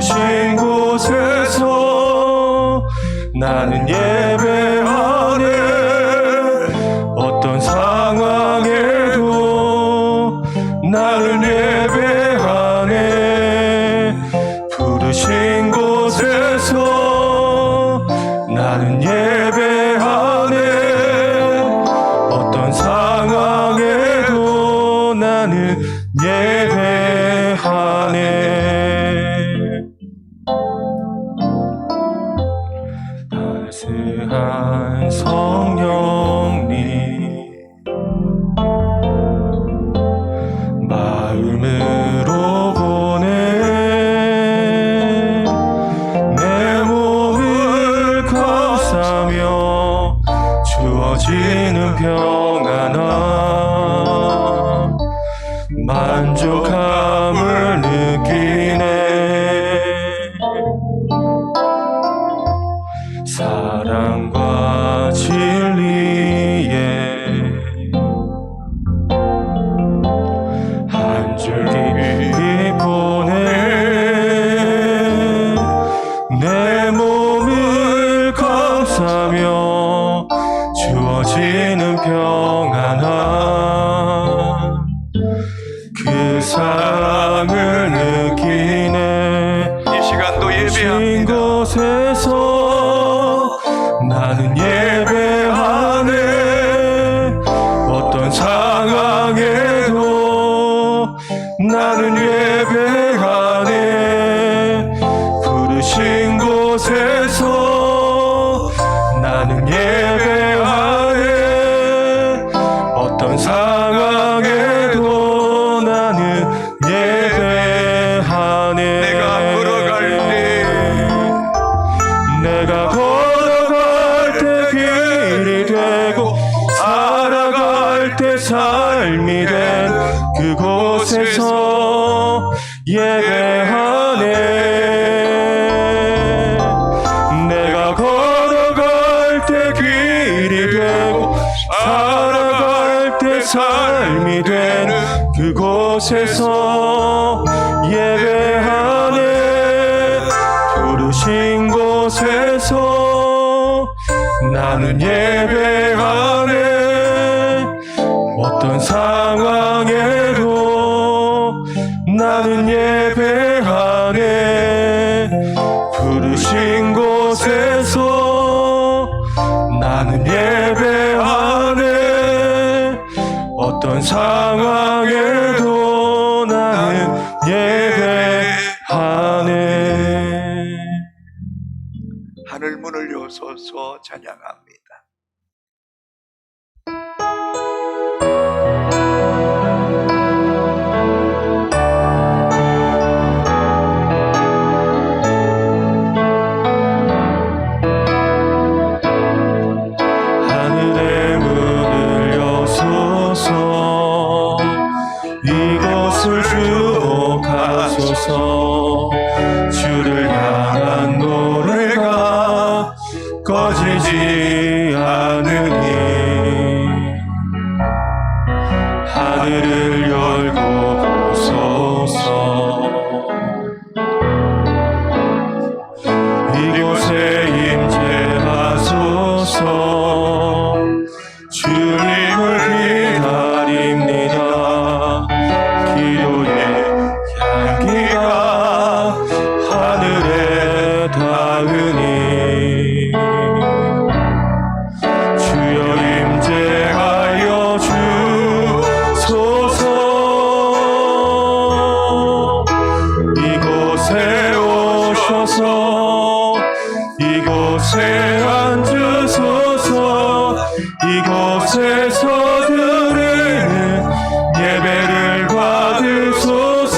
부르신 곳에서 나는 예배하네. 어떤 상황에도 나는 예배하네. 부르신 곳에서 나는 예배하네. 어떤 상황에도 나는 예배하네. 따스한 성령님 마음으로 보내. 내 몸을 감싸며 주어지는 평안함 만족함을 느끼네. 사랑과 진리에 한 줄기 보내. 내 몸을 감싸며 주어지는 평안함 그 사랑을 느끼네. 이 시간도 예배합니다. 곳에서 나는 예배하네. 어떤 상황에도 나는 예배하네. 부르신 곳에서 나는 예배하네. 어떤 상황에도 나는 예배하네. 내가 걸어갈 때 내가 걸어갈 때 길이 되고 살아갈 때 삶이 된 그곳에서 예배하네. 내가 걸어갈 때 길이 되고 살아갈 때 삶이 된 그곳에서 예배하네. 부르신 곳에서 나는 예배하네. 어떤 상황에도 나는 예배하네. 부르신 곳에서 나는 예배하네. 어떤 상황에도 나는 예배하네. 하늘 문을 여소서 찬양합니다. 하늘의 문을 여소서. 이곳을 주목하소서. 주를 향한 노래가 꺼지지 않으니 하늘을 열고 보소서. 이곳에 임재하소서. 주님을 기다립니다. 기도의 향기가 하늘에 닿으니 주여 임재하여 주소서. 이곳에 오셔서 이곳에 앉으소서. 이곳에서 드리는 예배를 받으소서.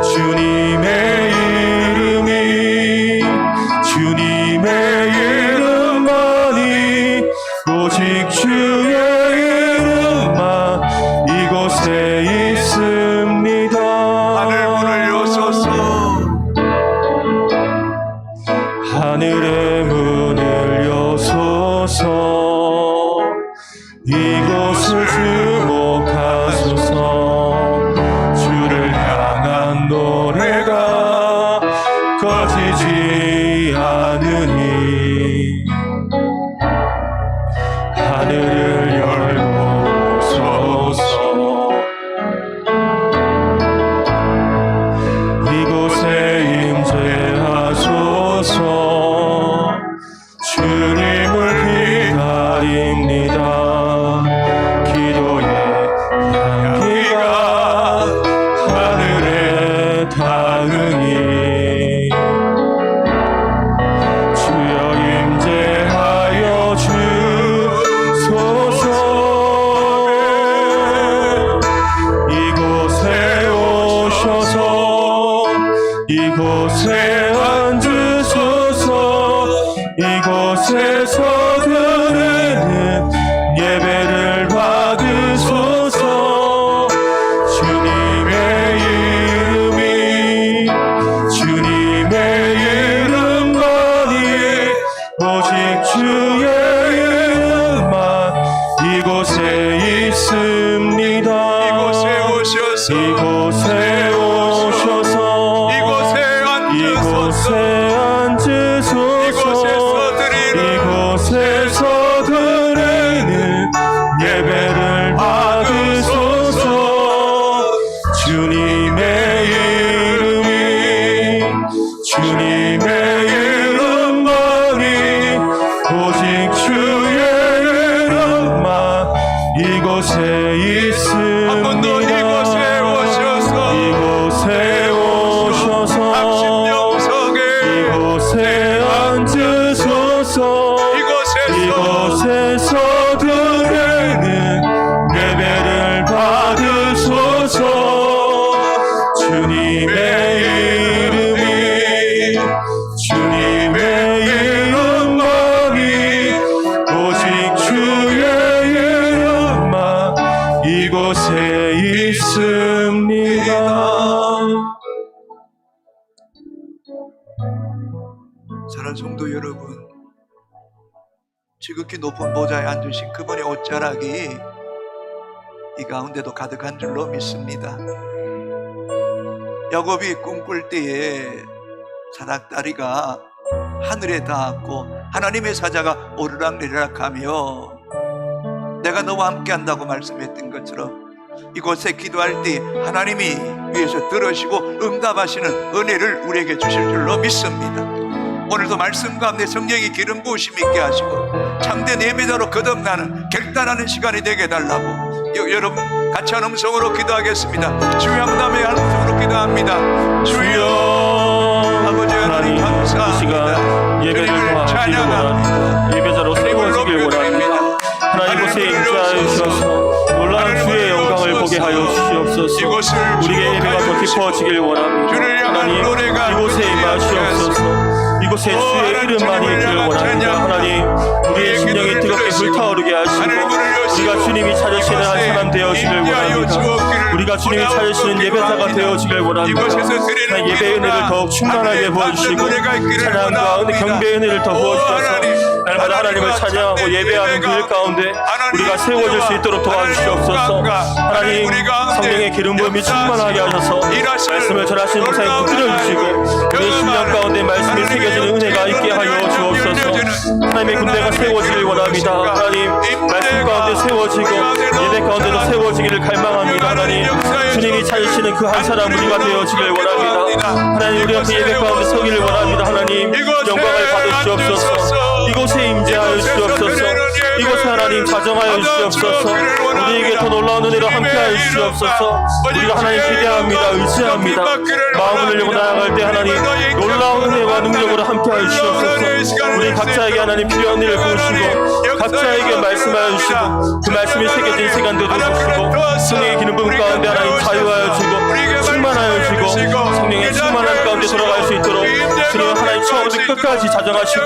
주님의 이름이 주님의 이름만이 오직 주의 이름만 이곳에 있습니다. 하늘 문을 여소서. 하늘의 문을 여소서. 꺼지지 않으니 하늘을 열고 서서 이곳에 임재하소서. 주님을 기다립니다. 기도의 향기가 하늘에 닿으니 주여 임재하여 주소서. 이곳에 오셔서 이곳에 앉으소서. 이곳에서 드리는 예배를 받으소서. 주님의 이름만이 오직 주의 이름만 이곳에 있습니다. 이곳에 오셔서 이곳에 오셔서 이곳에 앉으소서. 이곳에서 드리는 예배를 받으소서. 주님의 이름만이 오직 주의 이름만 이곳에 있습니다. 한 번 더 이곳에 오셔서 이곳에 오셔서 합심영성에 이곳에 앉으소서. 이곳에서 드리는 예배를 받으소서. 주님의 이름만이 오직 주의 이름만 이곳에 있습니다. 사랑하는 성도 여러분, 지극히 높은 보좌에 앉으신 그분의 옷자락이 이 가운데도 가득한 줄로 믿습니다. 야곱이 꿈꿀 때에 사닥다리가 하늘에 닿았고 하나님의 사자가 오르락내리락하며 내가 너와 함께 한다고 말씀했던 것처럼 이곳에 기도할 때 하나님이 위에서 들으시고 응답하시는 은혜를 우리에게 주실 줄로 믿습니다. 오늘도 말씀 가운데 성령의 기름 부으심 있게 하시고 참된 예배자로 거듭나는 결단하는 시간이 되게 해달라고 여러분 같이 한 음성으로 기도하겠습니다. 주여 함께 한 음성으로 기도합니다. 주여 아버지 하나님 감사합니다. 예배를 도와주시기 원합니다. 예배자로 세워지길 원합니다. 하나님 곳에 임재하여 주셔서 놀라운 주의 영광을 보게 하여 주시옵소서. 우리의 예배가 더 깊어지길 원합니다. 하나님 이곳에 임하시옵소서. 이곳에 주의 이름만이 있기를 원합니다. 하나님 우리의 심령이 뜨겁게 불타오르게 하시고 우리가 주님이 찾으시는 한 사람 되어지길 원합니다. 우리가 주님이 찾으시는 예배자가 되어지길 원합니다. 하나님 예배의 은혜를 더욱 충만하게 부어주시고 찬양과 경배의 은혜를 더 부어주셔서 날마다 하나님을 찬양하고 예배하는 그 일 가운데 우리가 세워질 수 있도록 도와주시옵소서. 하나님 성령의 기름 부음이 충만하게 하셔서 말씀을 전하시는 목사님 붙들어 주시고 우리의 심령 가운데 말씀이 새겨지는 은혜가 있게 하여 주옵소서. 하나님의 군대가 세워지길 원합니다. 하나님 말씀 가운데 세워지고 예배 가운데도 세워지기를 갈망합니다. 하나님 주님이 찾으시는 그 한 사람 우리가 되어지길 원합니다. 하나님 우리가 그 예배 가운데 서기를 원합니다. 하나님 영광을 받으시옵소서. 이곳에 임재하여 주시옵소서. 이곳에 하나님 자정하여 주시옵소서. 우리에게 더 놀라운 은혜로 함께하여 주시옵소서. 우리가 하나님 기대합니다. 의지합니다. 마음을 열고 나아갈 때 하나님 놀라운 은혜와 능력으로 함께하여 주시옵소서. 우리 각자에게 하나님 필요한 일을 부으시고 각자에게 말씀하여 주시고 그 말씀이 새겨진 시간도 주시고 성령의 기름 부음 가운데 하나님 자유하여 주고 충만하여 주고 성령의 충만한 가운데 돌아갈 수 있도록 주님 하나님 처음부터 끝까지 자정하시고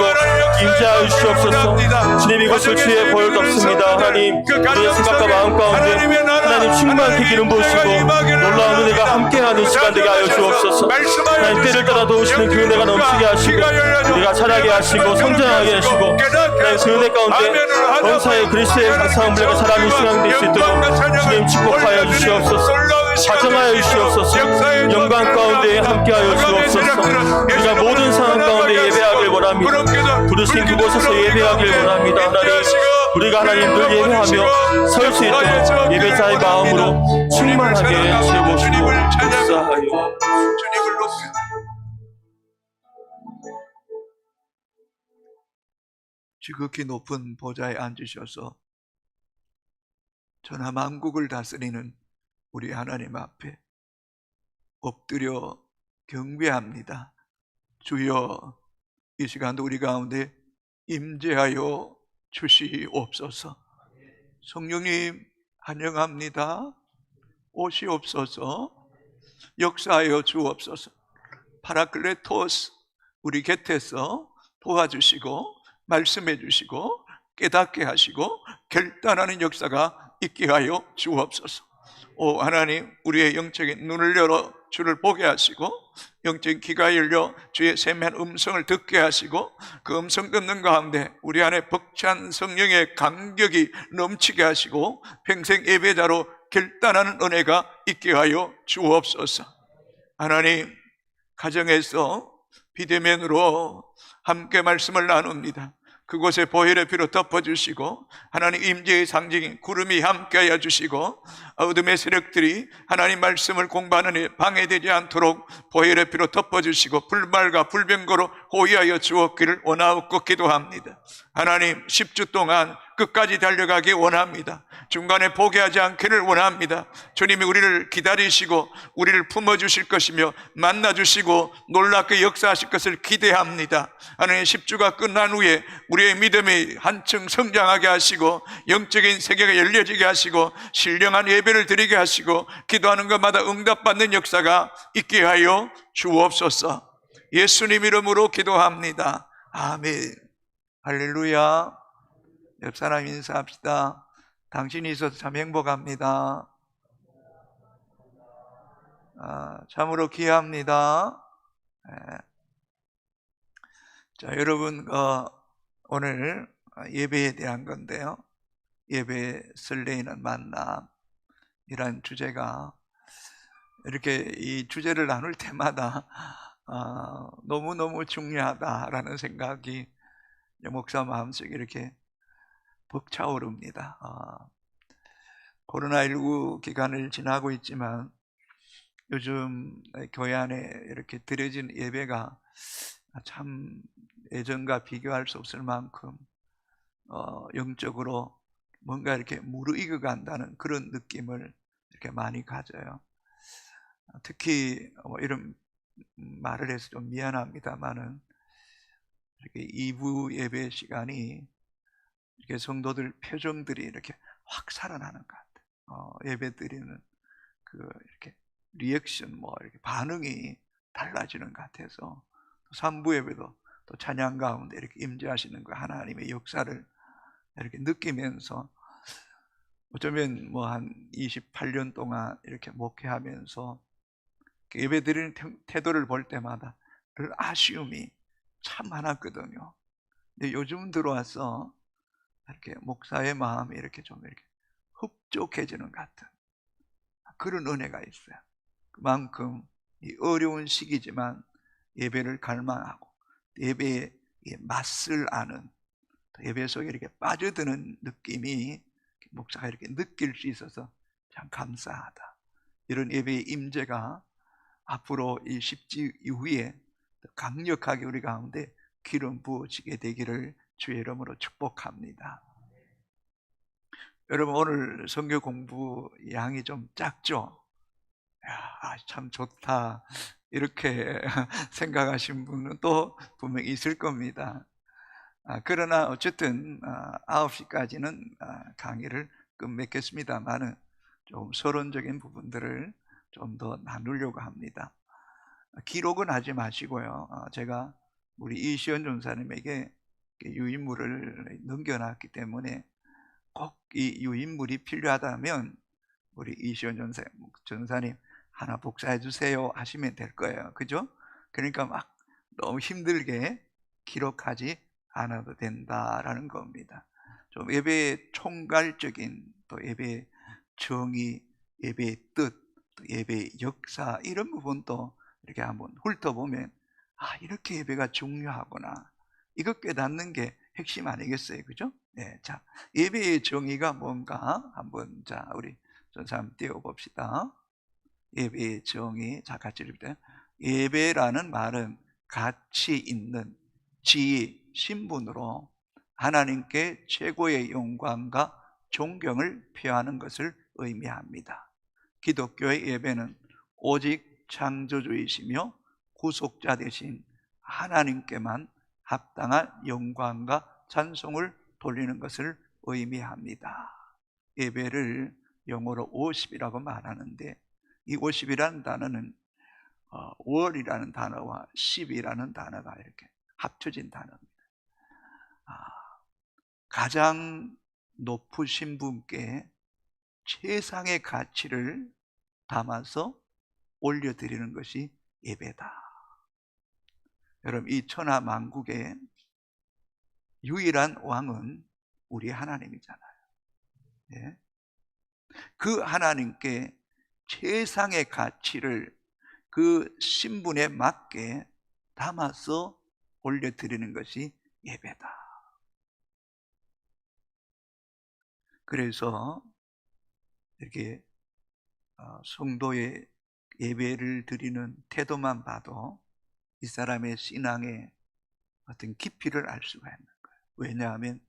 임재하여 주시옵소서. 주님 이것을 주의 보혈 덮습니다. 하나님 우리의 생각과 마음 가운데 하나님 충만히 기름 부으시고 놀라운 은혜가 함께하는 시간 되게 하여 주옵소서. 하나님 때를 따라 도우시는 그 은혜가 넘치게 하시고 우리가 자라게 하시고 성장하게 하시고 하나님 그 은혜 가운데 범사의 그리스도의 강성한 분량과 자라는 시간 될 수 있도록 주님 축복하여 주시옵소서. 자정하여 주시옵소서. 영광 가운데 함께하여 주옵소서. 우리가 모든 원합니다. 부르신 그곳에서 예배하길 원합니다. 하나님, 우리가 하나님 늘 예배하며 설 수 있도록 예배자의 마음으로 충만하게 채워주시고 역사하여 주님을 높여 지극히 높은 보좌에 앉으셔서 전하 만국을 다스리는 우리 하나님 앞에 엎드려 경배합니다. 주여, 이 시간도 우리 가운데 임재하여 주시옵소서. 성령님 환영합니다. 오시옵소서. 역사하여 주옵소서. 파라클레토스 우리 곁에서 도와주시고 말씀해 주시고 깨닫게 하시고 결단하는 역사가 있게 하여 주옵소서. 오 하나님, 우리의 영적인 눈을 열어 주를 보게 하시고 영적인 귀가 열려 주의 세미한 음성을 듣게 하시고 그 음성 듣는 가운데 우리 안에 벅찬 성령의 감격이 넘치게 하시고 평생 예배자로 결단하는 은혜가 있게 하여 주옵소서. 하나님, 가정에서 비대면으로 함께 말씀을 나눕니다. 그곳에 보혈의 피로 덮어주시고 하나님 임재의 상징인 구름이 함께하여 주시고 어둠의 세력들이 하나님 말씀을 공부하는 일 방해되지 않도록 보혈의 피로 덮어주시고 불말과 불병거로 호위하여 주었기를 원하옵고 기도합니다. 하나님 10주 동안 끝까지 달려가기 원합니다. 중간에 포기하지 않기를 원합니다. 주님이 우리를 기다리시고 우리를 품어주실 것이며 만나주시고 놀랍게 역사하실 것을 기대합니다. 하나님 10주가 끝난 후에 우리의 믿음이 한층 성장하게 하시고 영적인 세계가 열려지게 하시고 신령한 예배를 드리게 하시고 기도하는 것마다 응답받는 역사가 있게 하여 주옵소서. 예수님 이름으로 기도합니다. 아멘. 할렐루야. 옆 사람 인사합시다. 당신이 있어서 참 행복합니다. 참으로 귀합니다. 자, 여러분 오늘 예배에 대한 건데요. 예배 설레이는 만남이란 주제가 이렇게 이 주제를 나눌 때마다 너무너무 중요하다라는 생각이 목사 마음속에 이렇게 벅차오릅니다. 코로나19 기간을 지나고 있지만 요즘 교회 안에 이렇게 드려진 예배가 참 예전과 비교할 수 없을 만큼 영적으로 뭔가 이렇게 무르익어 간다는 그런 느낌을 이렇게 많이 가져요. 특히 이런 말을 해서 좀 미안합니다만은 이렇게 2부 예배 시간이 이렇게 성도들 표정들이 이렇게 확 살아나는 것 같아요. 예배 드리는 그 이렇게 리액션 이렇게 반응이 달라지는 것 같아서 3부 예배도 또 찬양 가운데 이렇게 임재하시는 그 하나님의 역사를 이렇게 느끼면서 어쩌면 한 28년 동안 이렇게 목회하면서 예배 드리는 태도를 볼 때마다 늘 아쉬움이 참 많았거든요. 근데 요즘 들어와서 이렇게 목사의 마음이 이렇게 좀 이렇게 흡족해지는 것 같은 그런 은혜가 있어요. 그만큼 이 어려운 시기지만 예배를 갈망하고 예배의 맛을 아는 예배 속에 이렇게 빠져드는 느낌이 목사가 이렇게 느낄 수 있어서 참 감사하다. 이런 예배의 임재가 앞으로 이 10주 이후에 강력하게 우리 가운데 기름 부어지게 되기를 주의 이름으로 축복합니다. 여러분 오늘 성경 공부 양이 좀 작죠? 참 좋다 이렇게 생각하신 분은 또 분명히 있을 겁니다. 그러나 어쨌든 9시까지는 강의를 끝맺겠습니다만은 좀 서론적인 부분들을 좀 더 나누려고 합니다. 기록은 하지 마시고요. 제가 우리 이시연 전사님에게 유인물을 넘겨놨기 때문에 꼭 이 유인물이 필요하다면 우리 이시연 전사님 하나 복사해 주세요 하시면 될 거예요. 그죠? 그러니까 막 너무 힘들게 기록하지 않아도 된다라는 겁니다. 좀 예배의 총괄적인 또 예배의 정의, 예배의 뜻, 또 예배의 역사 이런 부분도 이렇게 한번 훑어보면 이렇게 예배가 중요하구나. 이거 깨닫는 게 핵심 아니겠어요? 그죠? 네, 자, 예배의 정의가 뭔가 한번 자 우리 전사 한번 띄워봅시다. 예배의 정의. 자, 같이 읽을게요. 예배라는 말은 가치 있는 지위, 신분으로 하나님께 최고의 영광과 존경을 표하는 것을 의미합니다. 기독교의 예배는 오직 창조주이시며 구속자 되신 하나님께만 합당한 영광과 찬송을 돌리는 것을 의미합니다. 예배를 영어로 worship이라고 말하는데, 이 worship이라는 단어는 월이라는 단어와 십이라는 단어가 이렇게 합쳐진 단어입니다. 가장 높으신 분께 최상의 가치를 담아서 올려드리는 것이 예배다. 여러분, 이 천하 만국의 유일한 왕은 우리 하나님이잖아요. 예? 그 하나님께 최상의 가치를 그 신분에 맞게 담아서 올려드리는 것이 예배다. 그래서 이렇게 성도의 예배를 드리는 태도만 봐도 이 사람의 신앙의 어떤 깊이를 알 수가 있는 거예요. 왜냐하면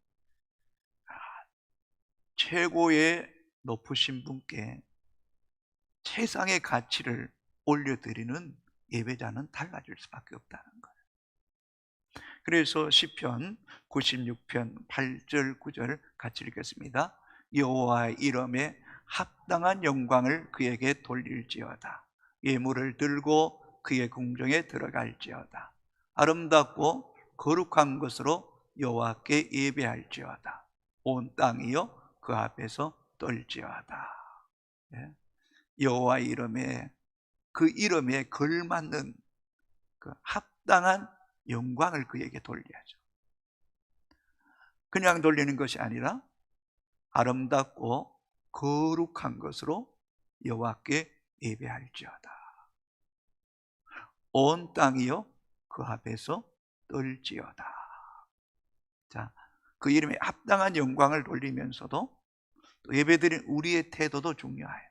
최고의 높으신 분께 최상의 가치를 올려드리는 예배자는 달라질 수밖에 없다는 거예요. 그래서 시편 96편 8절 9절 같이 읽겠습니다. 여호와의 이름에 합당한 영광을 그에게 돌릴지어다. 예물을 들고 그의 궁정에 들어갈지어다. 아름답고 거룩한 것으로 여호와께 예배할지어다. 온 땅이여 그 앞에서 떨지어다. 여호와의 이름에, 그 이름에 걸맞는 그 합당한 영광을 그에게 돌려야죠. 그냥 돌리는 것이 아니라 아름답고 거룩한 것으로 여호와께 예배할지어다. 온 땅이요 그 앞에서 떨지어다. 자, 그 이름에 합당한 영광을 돌리면서도 또 예배드린 우리의 태도도 중요해요.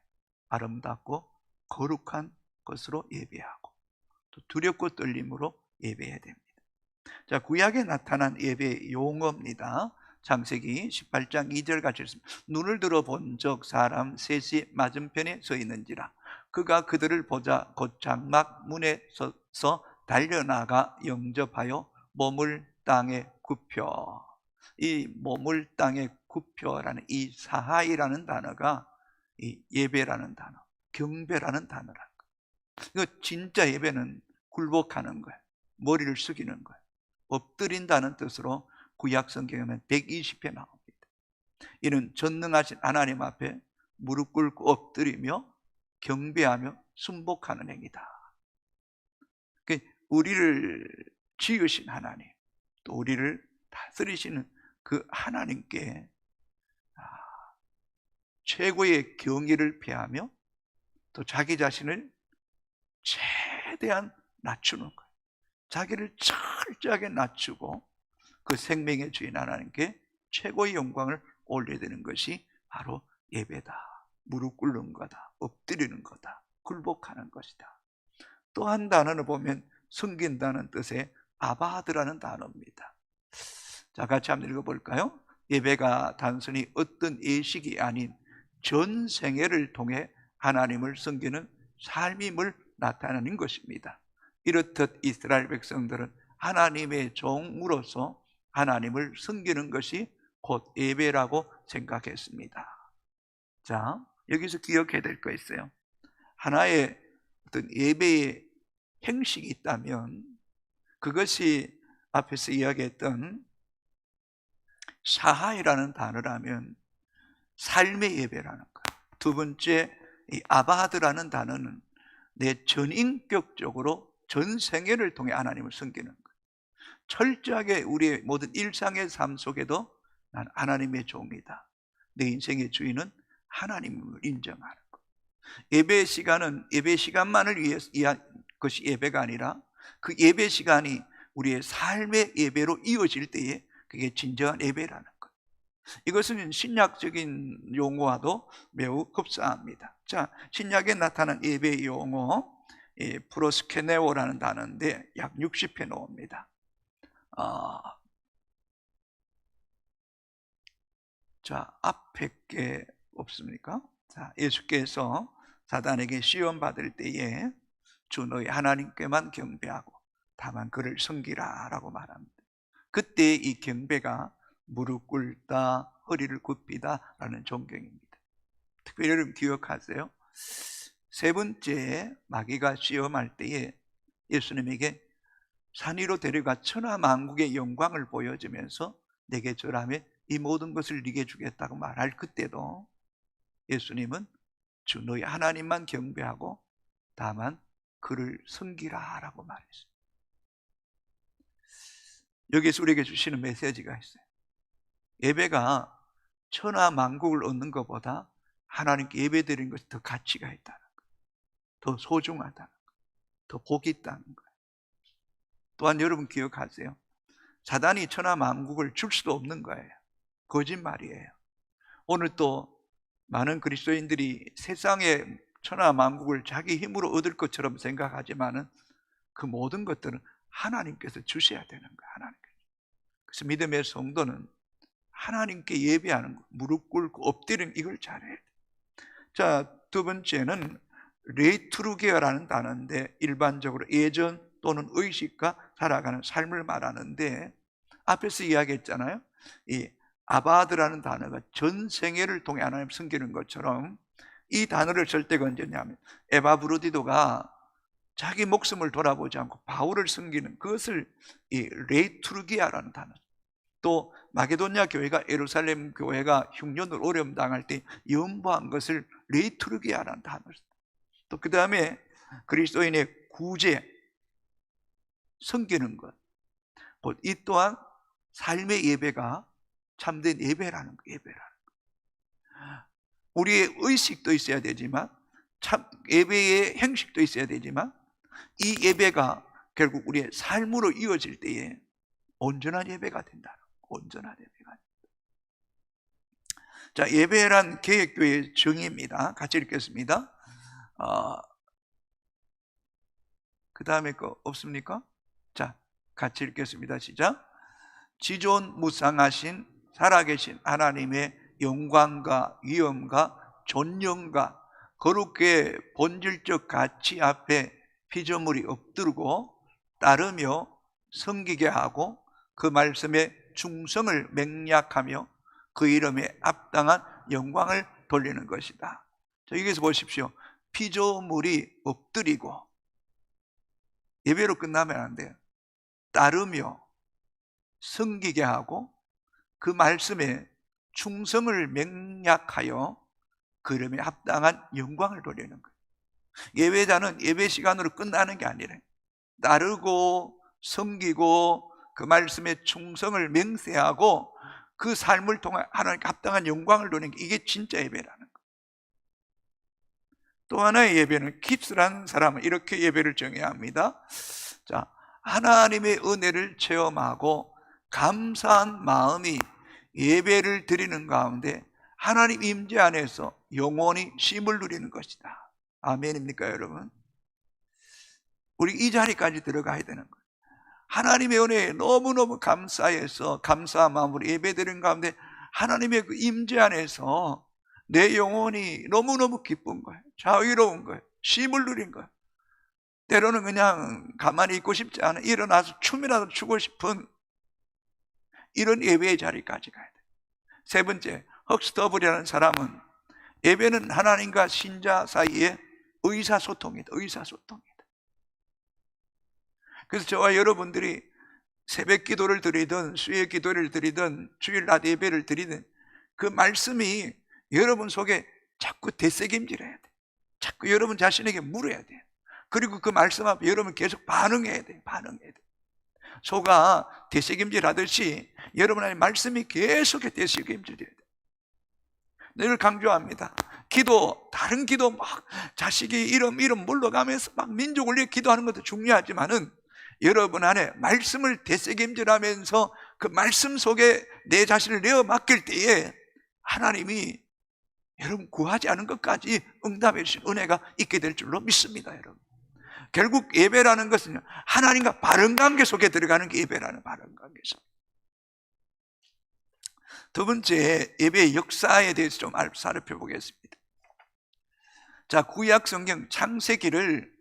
아름답고 거룩한 것으로 예배하고 또 두렵고 떨림으로 예배해야 됩니다. 자, 구약에 나타난 예배 용어입니다. 창세기 18장 2절 같이 읽습니다. 눈을 들어 본 적 사람 셋이 맞은편에 서 있는지라. 그가 그들을 보자 곧 장막 문에 서서 달려나가 영접하여 몸을 땅에 굽혀. 이 몸을 땅에 굽혀라는 이 사하이라는 단어가 이 예배라는 단어, 경배라는 단어라는 거예요. 이거 진짜 예배는 굴복하는 거예요. 머리를 숙이는 거예요. 엎드린다는 뜻으로 구약 성경에 보면 120회 나옵니다. 이는 전능하신 하나님 앞에 무릎 꿇고 엎드리며 경배하며 순복하는 행위다. 우리를 지으신 하나님, 또 우리를 다스리시는 그 하나님께 최고의 경의를 표하며 또 자기 자신을 최대한 낮추는 거예요. 자기를 철저하게 낮추고 그 생명의 주인 하나님께 최고의 영광을 올려드리는 것이 바로 예배다. 무릎 꿇는 거다. 엎드리는 거다. 굴복하는 것이다. 또 한 단어를 보면 섬긴다는 뜻의 아바드라는 단어입니다. 자, 같이 한번 읽어볼까요? 예배가 단순히 어떤 예식이 아닌 전 생애를 통해 하나님을 섬기는 삶임을 나타내는 것입니다. 이렇듯 이스라엘 백성들은 하나님의 종으로서 하나님을 섬기는 것이 곧 예배라고 생각했습니다. 자, 여기서 기억해야 될 거 있어요. 하나의 어떤 예배의 형식이 있다면 그것이 앞에서 이야기했던 사하이라는 단어라면 삶의 예배라는 거예요. 두 번째, 이 아바드라는 단어는 내 전인격적으로 전 생애를 통해 하나님을 섬기는 거예요. 철저하게 우리의 모든 일상의 삶 속에도 난 하나님의 종이다. 내 인생의 주인은 하나님을 인정하는 거예요. 예배 시간은 예배 시간만을 위한 것이 예배가 아니라 그 예배 시간이 우리의 삶의 예배로 이어질 때에 그게 진정한 예배라는 것. 이것은 신약적인 용어와도 매우 흡사합니다. 자, 신약에 나타난 예배 용어, 프로스케네오라는 단어인데 약 60회 나옵니다. 자, 앞에 게 없습니까? 자, 예수께서 사단에게 시험 받을 때에 주 너희 하나님께만 경배하고 다만 그를 섬기라 라고 말합니다. 그때 이 경배가 무릎 꿇다, 허리를 굽히다 라는 존경입니다. 특별히 여러분 기억하세요. 세 번째, 마귀가 시험할 때에 예수님에게 산 위로 데려가 천하 만국의 영광을 보여주면서 내게 절하며 이 모든 것을 네게 주겠다고 말할 그때도 예수님은 주 너희 하나님만 경배하고 다만 그를 섬기라 라고 말했어요. 여기서 우리에게 주시는 메시지가 있어요. 예배가 천하 만국을 얻는 것보다 하나님께 예배드리는 것이 더 가치가 있다는 것, 더 소중하다는 것, 더 복이 있다는 것. 또한 여러분 기억하세요. 사단이 천하 만국을 줄 수도 없는 거예요. 거짓말이에요. 오늘 또 많은 그리스도인들이 세상의 천하 만국을 자기 힘으로 얻을 것처럼 생각하지만은 그 모든 것들은 하나님께서 주셔야 되는 거예요. 하나님께서. 그래서 믿음의 성도는 하나님께 예배하는 것, 무릎 꿇고 엎드리는 이걸 잘해야 돼요. 자, 두 번째는 레이투르기아라는 단어인데 일반적으로 예전 또는 의식과 살아가는 삶을 말하는데 앞에서 이야기했잖아요. 이 아바드라는 단어가 전 생애를 통해 하나님 섬기는 것처럼 이 단어를 쓸 때가 언제냐면 에바브로디도가 자기 목숨을 돌아보지 않고 바울을 섬기는 그것을 이 레이투르기아라는 단어. 또 마게도냐 교회가 예루살렘 교회가 흉년으로 어려움 당할 때 연보한 것을 레이투르기아라는 단어를 씁니다. 또 그 다음에 그리스도인의 구제, 섬기는 것, 곧 이 또한 삶의 예배가 참된 예배라는 거, 예배라는 거. 우리의 의식도 있어야 되지만 참 예배의 행식도 있어야 되지만 이 예배가 결국 우리의 삶으로 이어질 때에 온전한 예배가 된다. 온전한 예배가 된다. 자, 예배란 개혁교회의 정의입니다. 같이 읽겠습니다. 그 다음에 거 없습니까? 자, 같이 읽겠습니다. 시작. 지존무상하신 살아계신 하나님의 영광과 위엄과 존영과 거룩의 본질적 가치 앞에 피조물이 엎드리고 따르며 섬기게 하고 그 말씀에 충성을 맹약하며 그 이름에 합당한 영광을 돌리는 것이다. 자, 여기서 보십시오. 피조물이 엎드리고 예배로 끝나면 안 돼요. 따르며 섬기게 하고 그 말씀에 충성을 맹약하여 그 이름에 합당한 영광을 돌리는 거예요. 예배자는 예배 시간으로 끝나는 게 아니라 따르고 섬기고 그 말씀에 충성을 맹세하고 그 삶을 통해 하나님께 합당한 영광을 돌리는 게 이게 진짜 예배라는 거예요. 또 하나의 예배는 킵스라는 사람은 이렇게 예배를 정해야 합니다. 자, 하나님의 은혜를 체험하고 감사한 마음이 예배를 드리는 가운데 하나님 임재 안에서 영원히 쉼을 누리는 것이다. 아멘입니까, 여러분? 우리 이 자리까지 들어가야 되는 거예요. 하나님의 은혜에 너무너무 감사해서 감사한 마음으로 예배 드리는 가운데 하나님의 그 임재 안에서 내 영혼이 너무너무 기쁜 거예요. 자유로운 거예요. 쉼을 누린 거예요. 때로는 그냥 가만히 있고 싶지 않아 일어나서 춤이라도 추고 싶은 이런 예배의 자리까지 가야 돼요. 세 번째, 헉스터블이라는 사람은 예배는 하나님과 신자 사이의 의사소통이다. 의사소통이다. 그래서 저와 여러분들이 새벽 기도를 드리든 수요 기도를 드리든 주일 낮 예배를 드리든 그 말씀이 여러분 속에 자꾸 되새김질해야 돼. 자꾸 여러분 자신에게 물어야 돼. 그리고 그 말씀 앞에 여러분 계속 반응해야 돼. 반응해야 돼. 소가 되새김질 하듯이 여러분의 말씀이 계속 되새김질해야 돼. 늘 강조합니다. 기도, 다른 기도 막 자식이 이름 물러가면서 막 민족을 위해 기도하는 것도 중요하지만은 여러분 안에 말씀을 되새김질하면서 그 말씀 속에 내 자신을 내어 맡길 때에 하나님이 여러분 구하지 않은 것까지 응답해 주신 은혜가 있게 될 줄로 믿습니다. 여러분, 결국 예배라는 것은 하나님과 바른 관계 속에 들어가는 게 예배라는 바른 관계 속. 두 번째, 예배의 역사에 대해서 좀 살펴보겠습니다. 자, 구약 성경 창세기를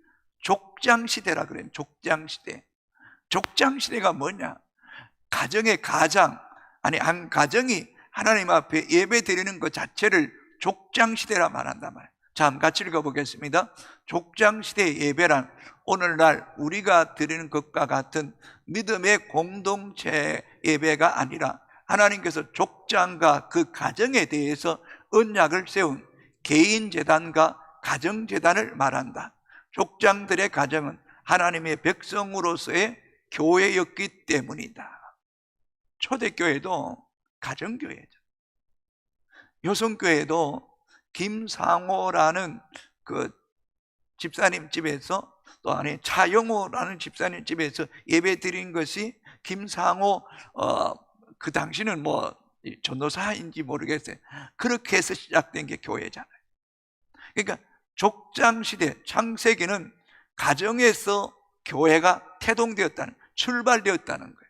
족장시대라 그래요. 족장시대. 족장시대가 뭐냐? 가정의 가장, 아니 한 가정이 하나님 앞에 예배 드리는 것 자체를 족장시대라 말한단 말이에요. 자, 한번 같이 읽어보겠습니다. 족장시대의 예배란 오늘날 우리가 드리는 것과 같은 믿음의 공동체 예배가 아니라 하나님께서 족장과 그 가정에 대해서 언약을 세운 개인재단과 가정재단을 말한다. 족장들의 가정은 하나님의 백성으로서의 교회였기 때문이다. 초대교회도 가정교회죠. 요성교회도 김상호라는 그 집사님 집에서, 또 아니 차영호라는 집사님 집에서 예배 드린 것이 김상호 그 당시는 뭐 전도사인지 모르겠어요. 그렇게 해서 시작된 게 교회잖아요. 그러니까 족장시대 창세기는 가정에서 교회가 태동되었다는, 출발되었다는 거예요.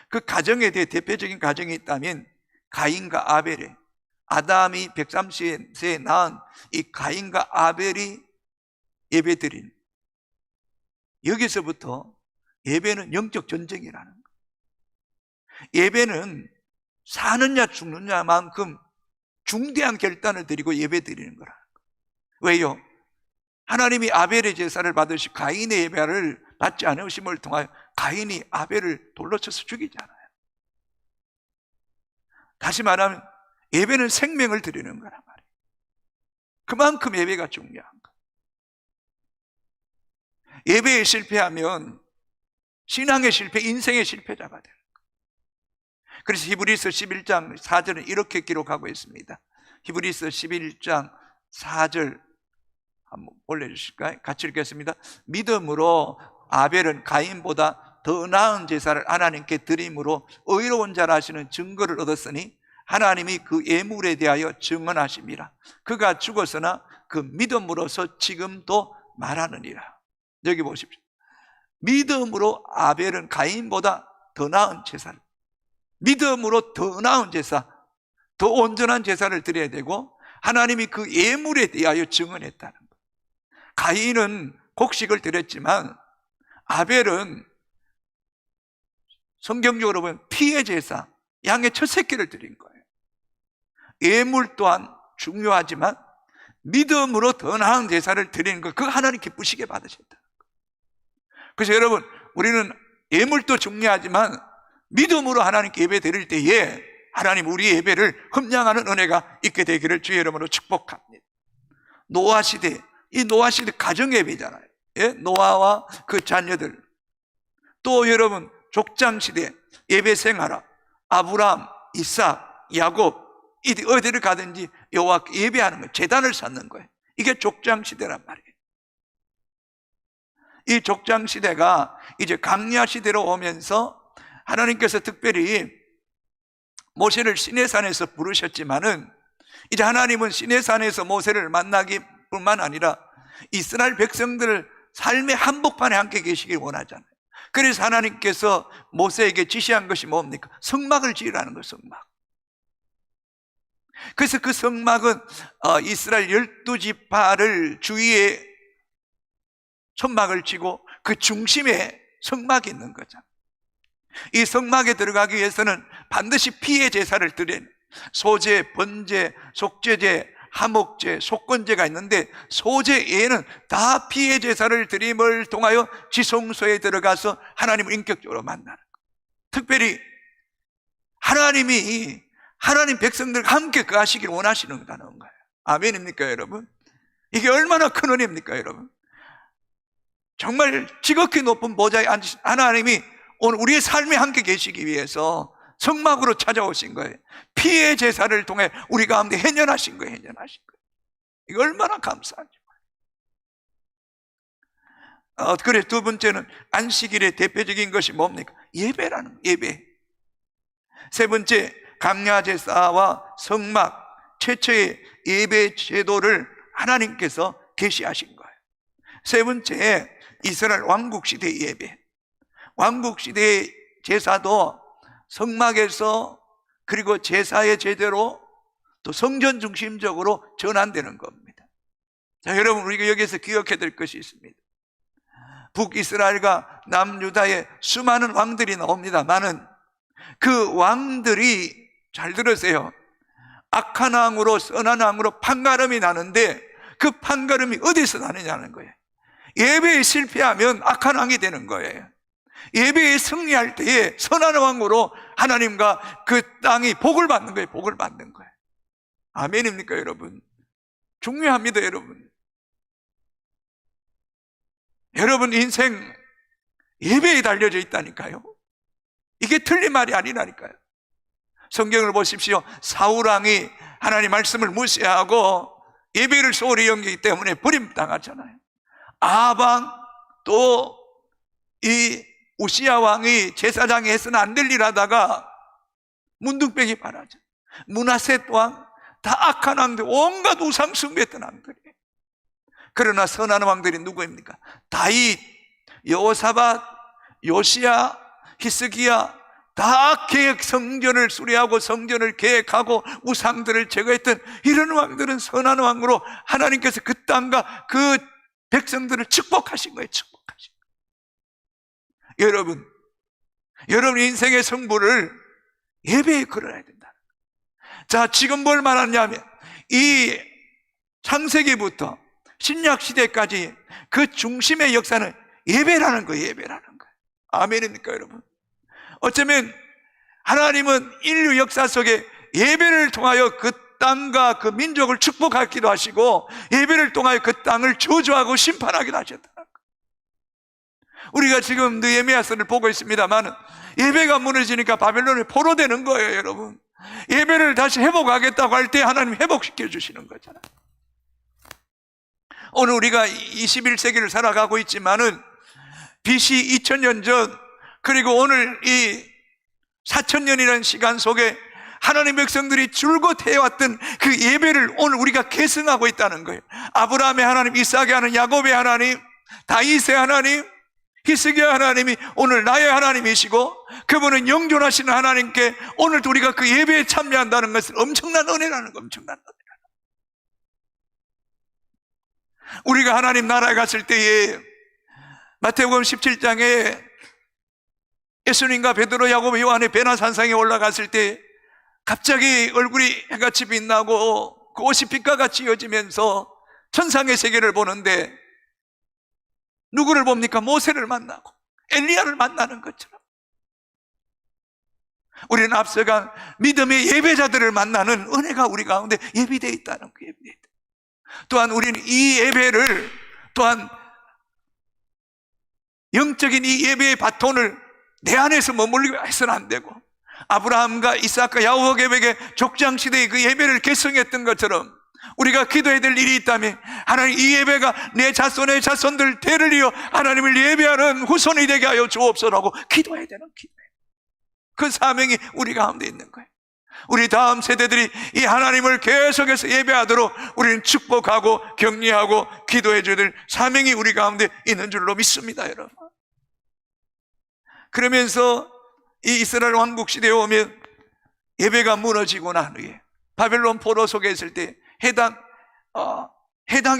그 가정에 대해 대표적인 가정이 있다면 가인과 아벨의, 아담이 130세에 낳은 이 가인과 아벨이 예배드린, 여기서부터 예배는 영적 전쟁이라는 거예요. 예배는 사느냐 죽느냐만큼 중대한 결단을 드리고 예배드리는 거라는 거예요. 왜요? 하나님이 아벨의 제사를 받으시 가인의 예배를 받지 않으심을 통하여 가인이 아벨을 돌로 쳐서 죽이잖아요. 다시 말하면 예배는 생명을 드리는 거란 말이에요. 그만큼 예배가 중요한 거예요. 예배에 실패하면 신앙의 실패, 인생의 실패자가 되는 거예요. 그래서 히브리서 11장 4절은 이렇게 기록하고 있습니다. 히브리서 11장 4절 한번 올려주실까요? 같이 읽겠습니다. 믿음으로 아벨은 가인보다 더 나은 제사를 하나님께 드림으로 의로운 자라 하시는 증거를 얻었으니 하나님이 그 예물에 대하여 증언하심이라. 그가 죽었으나 그 믿음으로서 지금도 말하느니라. 여기 보십시오. 믿음으로 아벨은 가인보다 더 나은 제사를, 믿음으로 더 나은 제사, 더 온전한 제사를 드려야 되고 하나님이 그 예물에 대하여 증언했다는 거예요. 가인은 곡식을 드렸지만 아벨은 성경적으로 보면 피의 제사, 양의 첫 새끼를 드린 거예요. 예물 또한 중요하지만 믿음으로 더 나은 제사를 드리는 것, 그거 하나님 기쁘시게 받으셨다는 거예요. 그래서 여러분, 우리는 예물도 중요하지만 믿음으로 하나님께 예배 드릴 때에 하나님 우리 예배를 흠양하는 은혜가 있게 되기를 주의 이름으로 축복합니다. 노아 시대, 이 노아 시대 가정 예배잖아요. 예? 노아와 그 자녀들. 또 여러분 족장 시대 예배 생활화, 아브라함, 이삭, 야곱, 어디를 가든지 여호와께 예배하는 거예요. 제단을 쌓는 거예요. 이게 족장 시대란 말이에요. 이 족장 시대가 이제 강야 시대로 오면서 하나님께서 특별히 모세를 시내산에서 부르셨지만은 이제 하나님은 시내산에서 모세를 만나기 뿐만 아니라 이스라엘 백성들을 삶의 한복판에 함께 계시길 원하잖아요. 그래서 하나님께서 모세에게 지시한 것이 뭡니까? 성막을 지으라는 거예요. 성막. 그래서 그 성막은 이스라엘 12지파를 주위에 천막을 치고 그 중심에 성막이 있는 거죠. 이 성막에 들어가기 위해서는 반드시 피의 제사를 드린 소제, 번제, 속죄제, 하목제, 속건제가 있는데 소제에는 다 피의 제사를 드림을 통하여 지성소에 들어가서 하나님을 인격적으로 만나는 거예요. 특별히 하나님이 하나님 백성들과 함께 거하시길 원하시는다는 거예요. 아멘입니까 여러분? 이게 얼마나 큰 은혜입니까 여러분? 정말 지극히 높은 보좌에 앉으신 하나님이 오늘 우리의 삶에 함께 계시기 위해서 성막으로 찾아오신 거예요. 피의 제사를 통해 우리 가운데 해년하신 거예요. 해년하신 거예요. 이거 얼마나 감사한지. 그래, 두 번째는 안식일의 대표적인 것이 뭡니까? 예배라는 예배. 세 번째, 강야제사와 성막, 최초의 예배 제도를 하나님께서 계시하신 거예요. 세 번째, 이스라엘 왕국시대의 예배. 왕국시대의 제사도 성막에서, 그리고 제사의 제대로 또 성전 중심적으로 전환되는 겁니다. 자, 여러분, 우리가 여기서 기억해야 될 것이 있습니다. 북이스라엘과 남유다에 수많은 왕들이 나옵니다만은 그 왕들이, 잘 들으세요, 악한 왕으로 선한 왕으로 판가름이 나는데 그 판가름이 어디서 나느냐는 거예요. 예배에 실패하면 악한 왕이 되는 거예요. 예배에 승리할 때에 선한 왕으로 하나님과 그 땅이 복을 받는 거예요. 복을 받는 거예요. 아멘입니까, 여러분? 중요합니다, 여러분. 여러분 인생 예배에 달려져 있다니까요. 이게 틀린 말이 아니라니까요. 성경을 보십시오. 사울왕이 하나님 말씀을 무시하고 예배를 소홀히 여기기 때문에 버림당하잖아요. 아합왕, 또 이 우시야 왕이 제사장이 해서는 안 될 일 하다가 문둥병이 발하죠. 므낫셋 왕, 다 악한 왕들, 온갖 우상 숭배했던 왕들이에요. 그러나 선한 왕들이 누구입니까? 다윗, 여호사밧, 요시야, 히스기야, 다 성전을 수리하고 성전을 계획하고 우상들을 제거했던 이런 왕들은 선한 왕으로 하나님께서 그 땅과 그 백성들을 축복하신 거예요. 축복하신 거예요. 여러분 인생의 승부를 예배에 걸어야 된다. 자, 지금 뭘 말하냐면 이 창세기부터 신약시대까지 그 중심의 역사는 예배라는 거예요. 예배라는 거예요. 아멘입니까, 여러분? 어쩌면 하나님은 인류 역사 속에 예배를 통하여 그 땅과 그 민족을 축복하기도 하시고 예배를 통하여 그 땅을 저주하고 심판하기도 하셨다. 우리가 지금 느헤미야서를 보고 있습니다만 예배가 무너지니까 바벨론이 포로되는 거예요, 여러분. 예배를 다시 회복하겠다고 할 때 하나님 회복시켜 주시는 거잖아요. 오늘 우리가 21세기를 살아가고 있지만은 BC 2000년 전, 그리고 오늘 이 4000년이라는 시간 속에 하나님 백성들이 줄곧 해왔던 그 예배를 오늘 우리가 계승하고 있다는 거예요. 아브라함의 하나님, 이삭의 하나님, 야곱의 하나님, 다윗의 하나님, 히스기야 하나님이 오늘 나의 하나님이시고 그분은 영존하시는 하나님께 오늘도 우리가 그 예배에 참여한다는 것은 엄청난 은혜라는 거, 엄청난 은혜라는 거. 우리가 하나님 나라에 갔을 때에 마태복음 17장에 예수님과 베드로, 야곱, 요한의 베나산상에 올라갔을 때 갑자기 얼굴이 해같이 빛나고 그 옷이 빛과 같이 이어지면서 천상의 세계를 보는데 누구를 봅니까? 모세를 만나고 엘리야를 만나는 것처럼 우리는 앞서간 믿음의 예배자들을 만나는 은혜가 우리 가운데 예비되어 있다는 거예요. 또한 우리는 이 예배를, 또한 영적인 이 예배의 바톤을 내 안에서 머물리게 해서는 안 되고 아브라함과 이삭과 야곱에게 족장시대의 그 예배를 계승했던 것처럼 우리가 기도해야 될 일이 있다면 하나님, 이 예배가 내 자손의 자손들 대를 이어 하나님을 예배하는 후손이 되게 하여 주옵소서라고 기도해야 되는 기도예요. 그 사명이 우리 가운데 있는 거예요. 우리 다음 세대들이 이 하나님을 계속해서 예배하도록 우리는 축복하고 격려하고 기도해 줘야 될 사명이 우리 가운데 있는 줄로 믿습니다, 여러분. 그러면서 이 이스라엘 왕국 시대에 오면 예배가 무너지고 난 후에 바벨론 포로 속에 있을 때 해당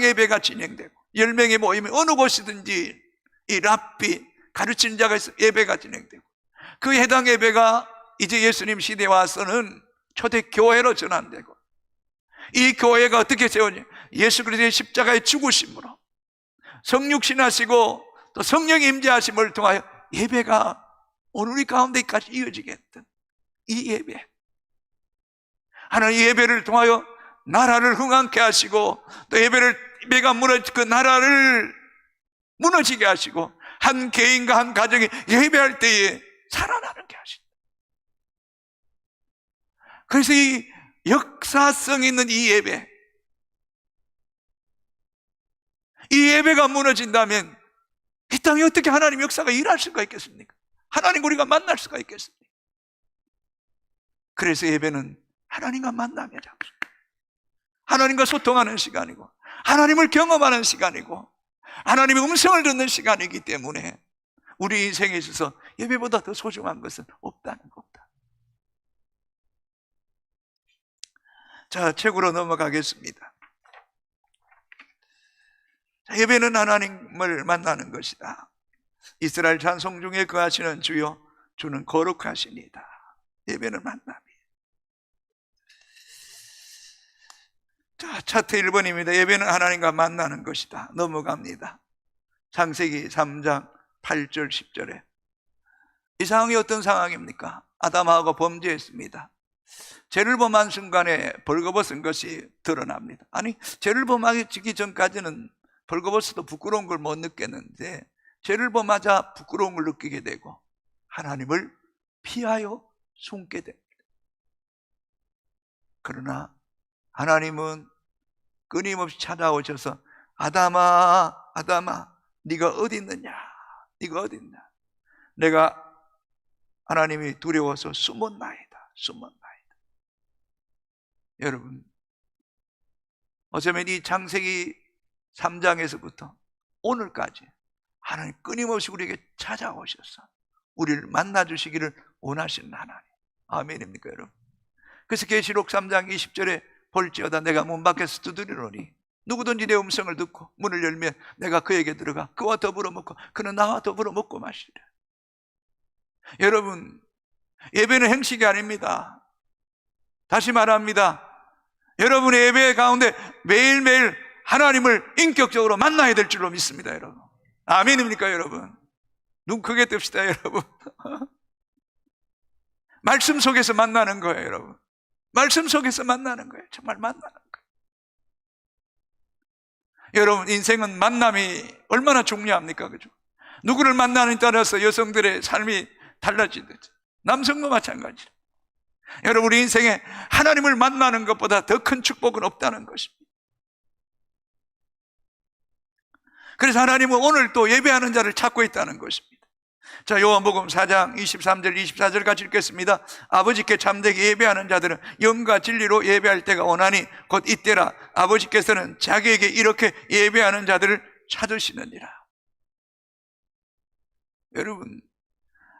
예배가 진행되고 10명이 모이면 어느 곳이든지 이 랍비, 가르치는 자가 있어 예배가 진행되고 그 해당 예배가 이제 예수님 시대에 와서는 초대 교회로 전환되고 이 교회가 어떻게 세워냐? 예수 그리스도의 십자가의 죽으심으로 성육신하시고 또 성령의 임재하심을 통하여 예배가 오늘 우리 가운데까지 이어지게 했던 이 예배, 하나님 예배를 통하여 나라를 흥왕케 하시고 또 예배가 그 나라를 무너지게 하시고 한 개인과 한 가정이 예배할 때에 살아나는 게 하신다. 그래서 이 역사성 있는 이 예배가 무너진다면 이 땅에 어떻게 하나님 역사가 일할 수가 있겠습니까? 하나님 우리가 만날 수가 있겠습니까? 그래서 예배는 하나님과 만남의 장소, 하나님과 소통하는 시간이고, 하나님을 경험하는 시간이고, 하나님의 음성을 듣는 시간이기 때문에 우리 인생에 있어서 예배보다 더 소중한 것은 없다는 겁니다. 자, 책으로 넘어가겠습니다. 자, 예배는 하나님을 만나는 것이다. 이스라엘 찬송 중에 거하시는 주여, 주는 거룩하시니다. 예배는 만남이에요. 자, 차트 1번입니다. 예배는 하나님과 만나는 것이다. 넘어갑니다. 창세기 3장 8절 10절에 이 상황이 어떤 상황입니까? 아담하고 범죄했습니다. 죄를 범한 순간에 벌거벗은 것이 드러납니다. 아니, 죄를 범하기 전까지는 벌거벗어도 부끄러운 걸 못 느꼈는데 죄를 범하자 부끄러운 걸 느끼게 되고 하나님을 피하여 숨게 됩니다. 그러나 하나님은 끊임없이 찾아오셔서 아담아, 아담아, 네가 어디 있느냐? 네가 어디 있냐? 내가 하나님이 두려워서 숨었나이다. 숨었나이다. 여러분, 어쩌면 이 창세기 3장에서부터 오늘까지 하나님 끊임없이 우리에게 찾아오셔서 우리를 만나주시기를 원하시는 하나님. 아멘입니까, 여러분? 그래서 계시록 3장 20절에 볼지어다 내가 문 밖에서 두드리노니 누구든지 내 음성을 듣고 문을 열면 내가 그에게 들어가 그와 더불어 먹고 그는 나와 더불어 먹고 마시리라. 여러분, 예배는 행식이 아닙니다. 다시 말합니다. 여러분의 예배 가운데 매일매일 하나님을 인격적으로 만나야 될 줄로 믿습니다, 여러분. 아멘입니까, 여러분? 눈 크게 뜹시다, 여러분. 말씀 속에서 만나는 거예요, 여러분. 말씀 속에서 만나는 거예요. 정말 만나는 거예요. 여러분, 인생은 만남이 얼마나 중요합니까? 그죠? 누구를 만나느냐에 따라서 여성들의 삶이 달라지듯이 남성도 마찬가지로 여러분, 우리 인생에 하나님을 만나는 것보다 더 큰 축복은 없다는 것입니다. 그래서 하나님은 오늘 또 예배하는 자를 찾고 있다는 것입니다. 자, 요한복음 4장 23절 24절 같이 읽겠습니다. 아버지께 참되게 예배하는 자들은 영과 진리로 예배할 때가 오나니 곧 이때라. 아버지께서는 자기에게 이렇게 예배하는 자들을 찾으시느니라. 여러분,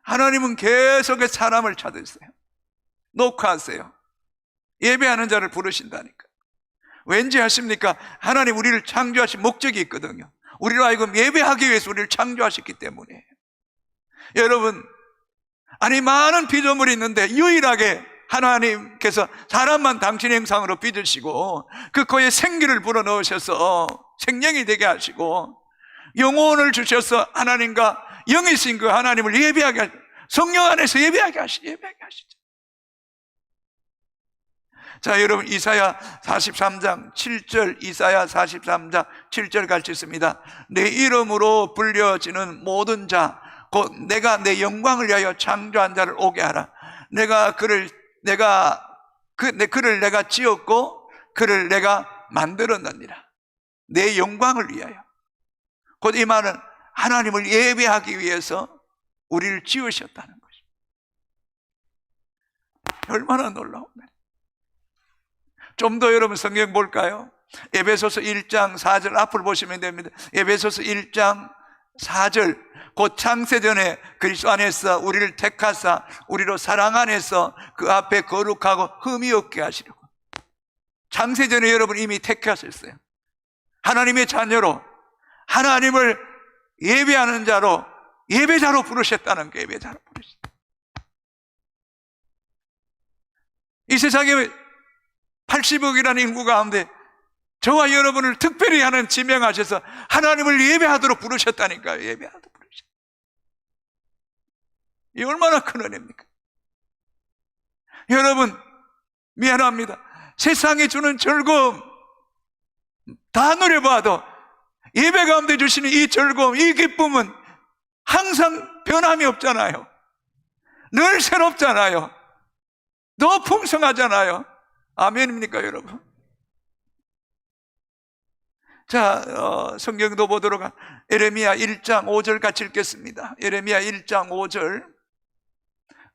하나님은 계속해서 사람을 찾으세요. 녹화하세요. 예배하는 자를 부르신다니까. 왠지 아십니까? 하나님 우리를 창조하신 목적이 있거든요. 우리로 하여금 예배하기 위해서 우리를 창조하셨기 때문에. 여러분, 아니 많은 피조물이 있는데 유일하게 하나님께서 사람만 당신의 형상으로 빚으시고 그 코에 생기를 불어넣으셔서 생명이 되게 하시고 영혼을 주셔서 하나님과 영이신 그 하나님을 예배하게 하시고 성령 안에서 예배하게 하시죠. 자, 여러분, 이사야 43장 7절, 이사야 43장 7절 같이 있습니다. 내 이름으로 불려지는 모든 자, 곧 내가 내 영광을 위하여 창조한 자를 오게 하라. 그를 내가 지었고 그를 내가 만들었느니라. 내 영광을 위하여. 곧 이 말은 하나님을 예배하기 위해서 우리를 지으셨다는 것입니다. 얼마나 놀라운 날. 좀 더 여러분 성경 볼까요? 에베소서 1장 4절 앞을 보시면 됩니다. 에베소서 1장 4절 곧 창세전에 그리스도 안에서 우리를 택하사 우리로 사랑 안에서 그 앞에 거룩하고 흠이 없게 하시려고. 창세전에 여러분 이미 택하셨어요. 하나님의 자녀로 하나님을 예배하는 자로 예배자로 부르셨다는 거예요. 예배자로 부르셨다. 이 세상에 80억이라는 인구 가운데 저와 여러분을 특별히 하는 지명하셔서 하나님을 예배하도록 부르셨다니까요. 예배하도록 부르셨다. 이 얼마나 큰 은혜입니까? 여러분, 미안합니다. 세상에 주는 즐거움 다 누려봐도 예배 가운데 주시는 이 즐거움, 이 기쁨은 항상 변함이 없잖아요. 늘 새롭잖아요. 더 풍성하잖아요. 아멘입니까, 여러분? 자, 성경도 보도록 에레미야 1장 5절 같이 읽겠습니다. 에레미야 1장 5절.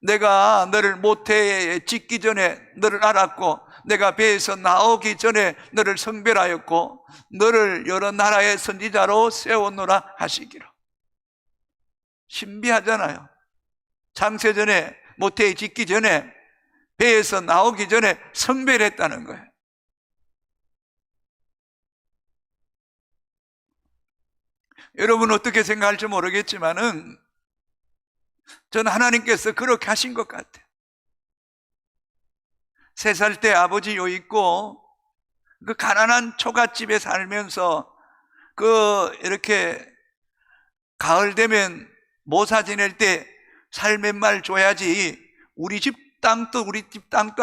내가 너를 모태에 짓기 전에 너를 알았고 내가 배에서 나오기 전에 너를 성별하였고 너를 여러 나라의 선지자로 세웠노라 하시기로. 신비하잖아요. 창세전에, 모태에 짓기 전에, 배에서 나오기 전에 성별했다는 거예요. 여러분 어떻게 생각할지 모르겠지만은 저는 하나님께서 그렇게 하신 것 같아요. 3살 때 아버지 요 있고 그 가난한 초가집에 살면서 이렇게 가을 되면 모사 지낼 때 살 몇 말 줘야지 우리 집 땅도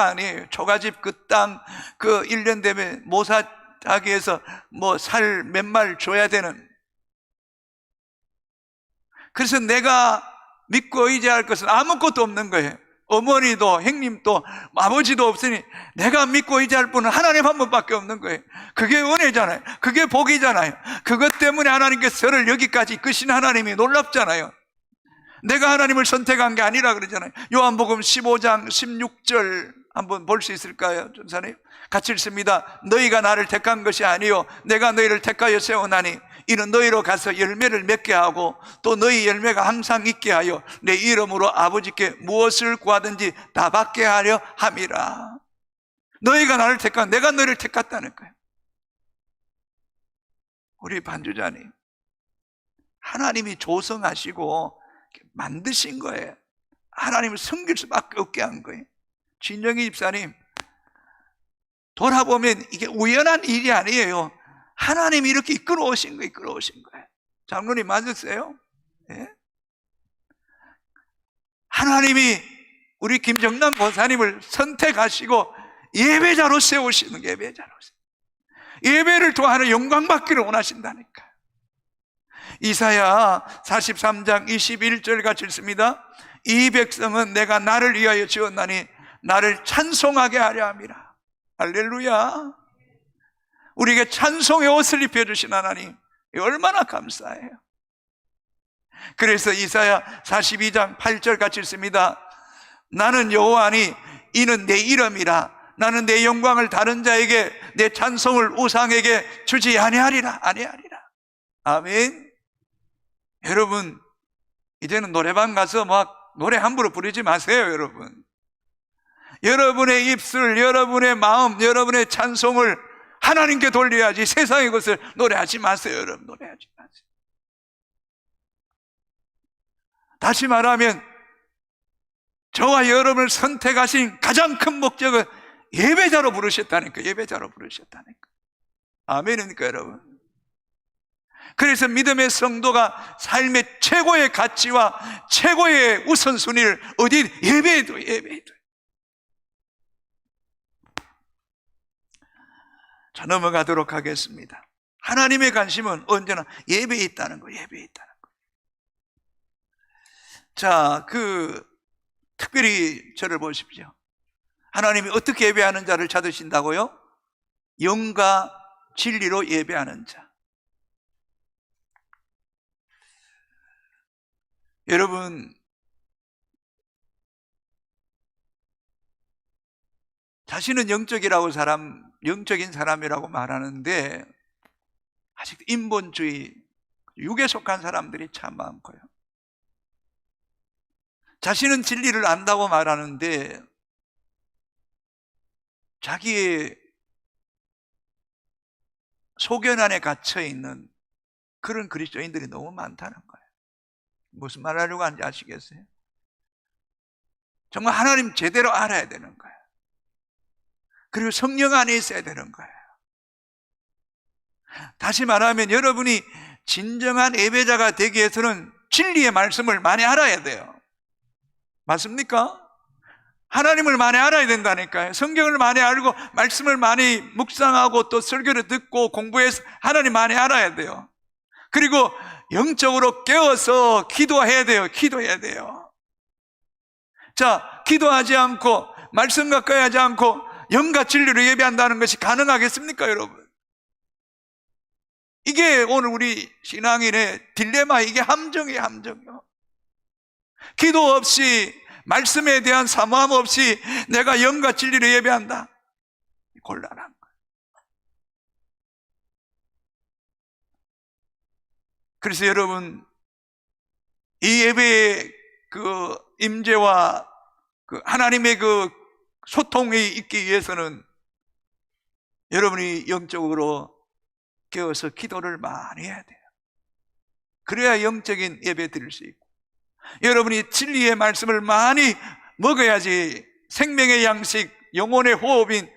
아니에요. 초가집 그 땅 1년 되면 모사하기 위해서 뭐 살 몇 말 줘야 되는. 그래서 내가 믿고 의지할 것은 아무것도 없는 거예요. 어머니도 형님도 아버지도 없으니 내가 믿고 의지할 분은 하나님 한 분밖에 없는 거예요. 그게 은혜잖아요. 그게 복이잖아요. 그것 때문에 하나님께서 저를 여기까지 이끄신 하나님이 놀랍잖아요. 내가 하나님을 선택한 게 아니라 그러잖아요. 요한복음 15장 16절 한번 볼 수 있을까요, 전사님? 같이 읽습니다. 너희가 나를 택한 것이 아니요 내가 너희를 택하여 세우나니 이는 너희로 가서 열매를 맺게 하고 또 너희 열매가 항상 있게 하여 내 이름으로 아버지께 무엇을 구하든지 다 받게 하려 함이라. 너희가 나를 택한, 내가 너희를 택했다는 거예요. 우리 반주자님, 하나님이 조성하시고 만드신 거예요. 하나님을 섬길 수밖에 없게 한 거예요. 진정희 집사님, 돌아보면 이게 우연한 일이 아니에요. 하나님이 이렇게 이끌어 오신 거예요. 장로님 맞으세요? 네? 하나님이 우리 김정남 권사님을 선택하시고 예배자로 세우시는 거예요. 예배를 통하는 영광 받기를 원하신다니까. 이사야 43장 21절 같이 읽습니다. 이 백성은 내가 나를 위하여 지었나니 나를 찬송하게 하려 함이라. 할렐루야. 우리에게 찬송의 옷을 입혀주신 하나님, 얼마나 감사해요. 그래서 이사야 42장 8절 같이 읽습니다. 나는 여호와니 이는 내 이름이라. 나는 내 영광을 다른 자에게, 내 찬송을 우상에게 주지 아니하리라. 아멘. 여러분, 이제는 노래방 가서 막 노래 함부로 부르지 마세요, 여러분. 여러분의 입술, 여러분의 마음, 여러분의 찬송을 하나님께 돌려야지 세상의 것을 노래하지 마세요, 여러분. 노래하지 마세요. 다시 말하면 저와 여러분을 선택하신 가장 큰 목적은 예배자로 부르셨다니까. 아멘입니까, 여러분? 그래서 믿음의 성도가 삶의 최고의 가치와 최고의 우선순위를 어디 예배에도. 자, 넘어가도록 하겠습니다. 하나님의 관심은 언제나 예배에 있다는 거예요. 자, 특별히 저를 보십시오. 하나님이 어떻게 예배하는 자를 찾으신다고요? 영과 진리로 예배하는 자. 여러분, 자신은 영적인 사람이라고 말하는데 아직 인본주의, 육에 속한 사람들이 참 많고요. 자신은 진리를 안다고 말하는데 자기의 소견 안에 갇혀 있는 그런 그리스도인들이 너무 많다는 거예요. 무슨 말 하려고 하는지 아시겠어요? 정말 하나님 제대로 알아야 되는 거예요. 그리고 성령 안에 있어야 되는 거예요. 다시 말하면 여러분이 진정한 예배자가 되기 위해서는 진리의 말씀을 많이 알아야 돼요. 맞습니까? 하나님을 많이 알아야 된다니까요. 성경을 많이 알고 말씀을 많이 묵상하고 또 설교를 듣고 공부해서 하나님 많이 알아야 돼요. 그리고 영적으로 깨어서 기도해야 돼요. 자, 기도하지 않고 말씀 가까이 하지 않고 영과 진리로 예배한다는 것이 가능하겠습니까, 여러분? 이게 오늘 우리 신앙인의 딜레마, 이게 함정이에요, 함정이요. 기도 없이, 말씀에 대한 사모함 없이 내가 영과 진리로 예배한다, 곤란한 거예요. 그래서 여러분, 이 예배의 그 임재와 그 하나님의 그 소통이 있기 위해서는 여러분이 영적으로 깨어서 기도를 많이 해야 돼요. 그래야 영적인 예배 드릴 수 있고, 여러분이 진리의 말씀을 많이 먹어야지, 생명의 양식, 영혼의 호흡인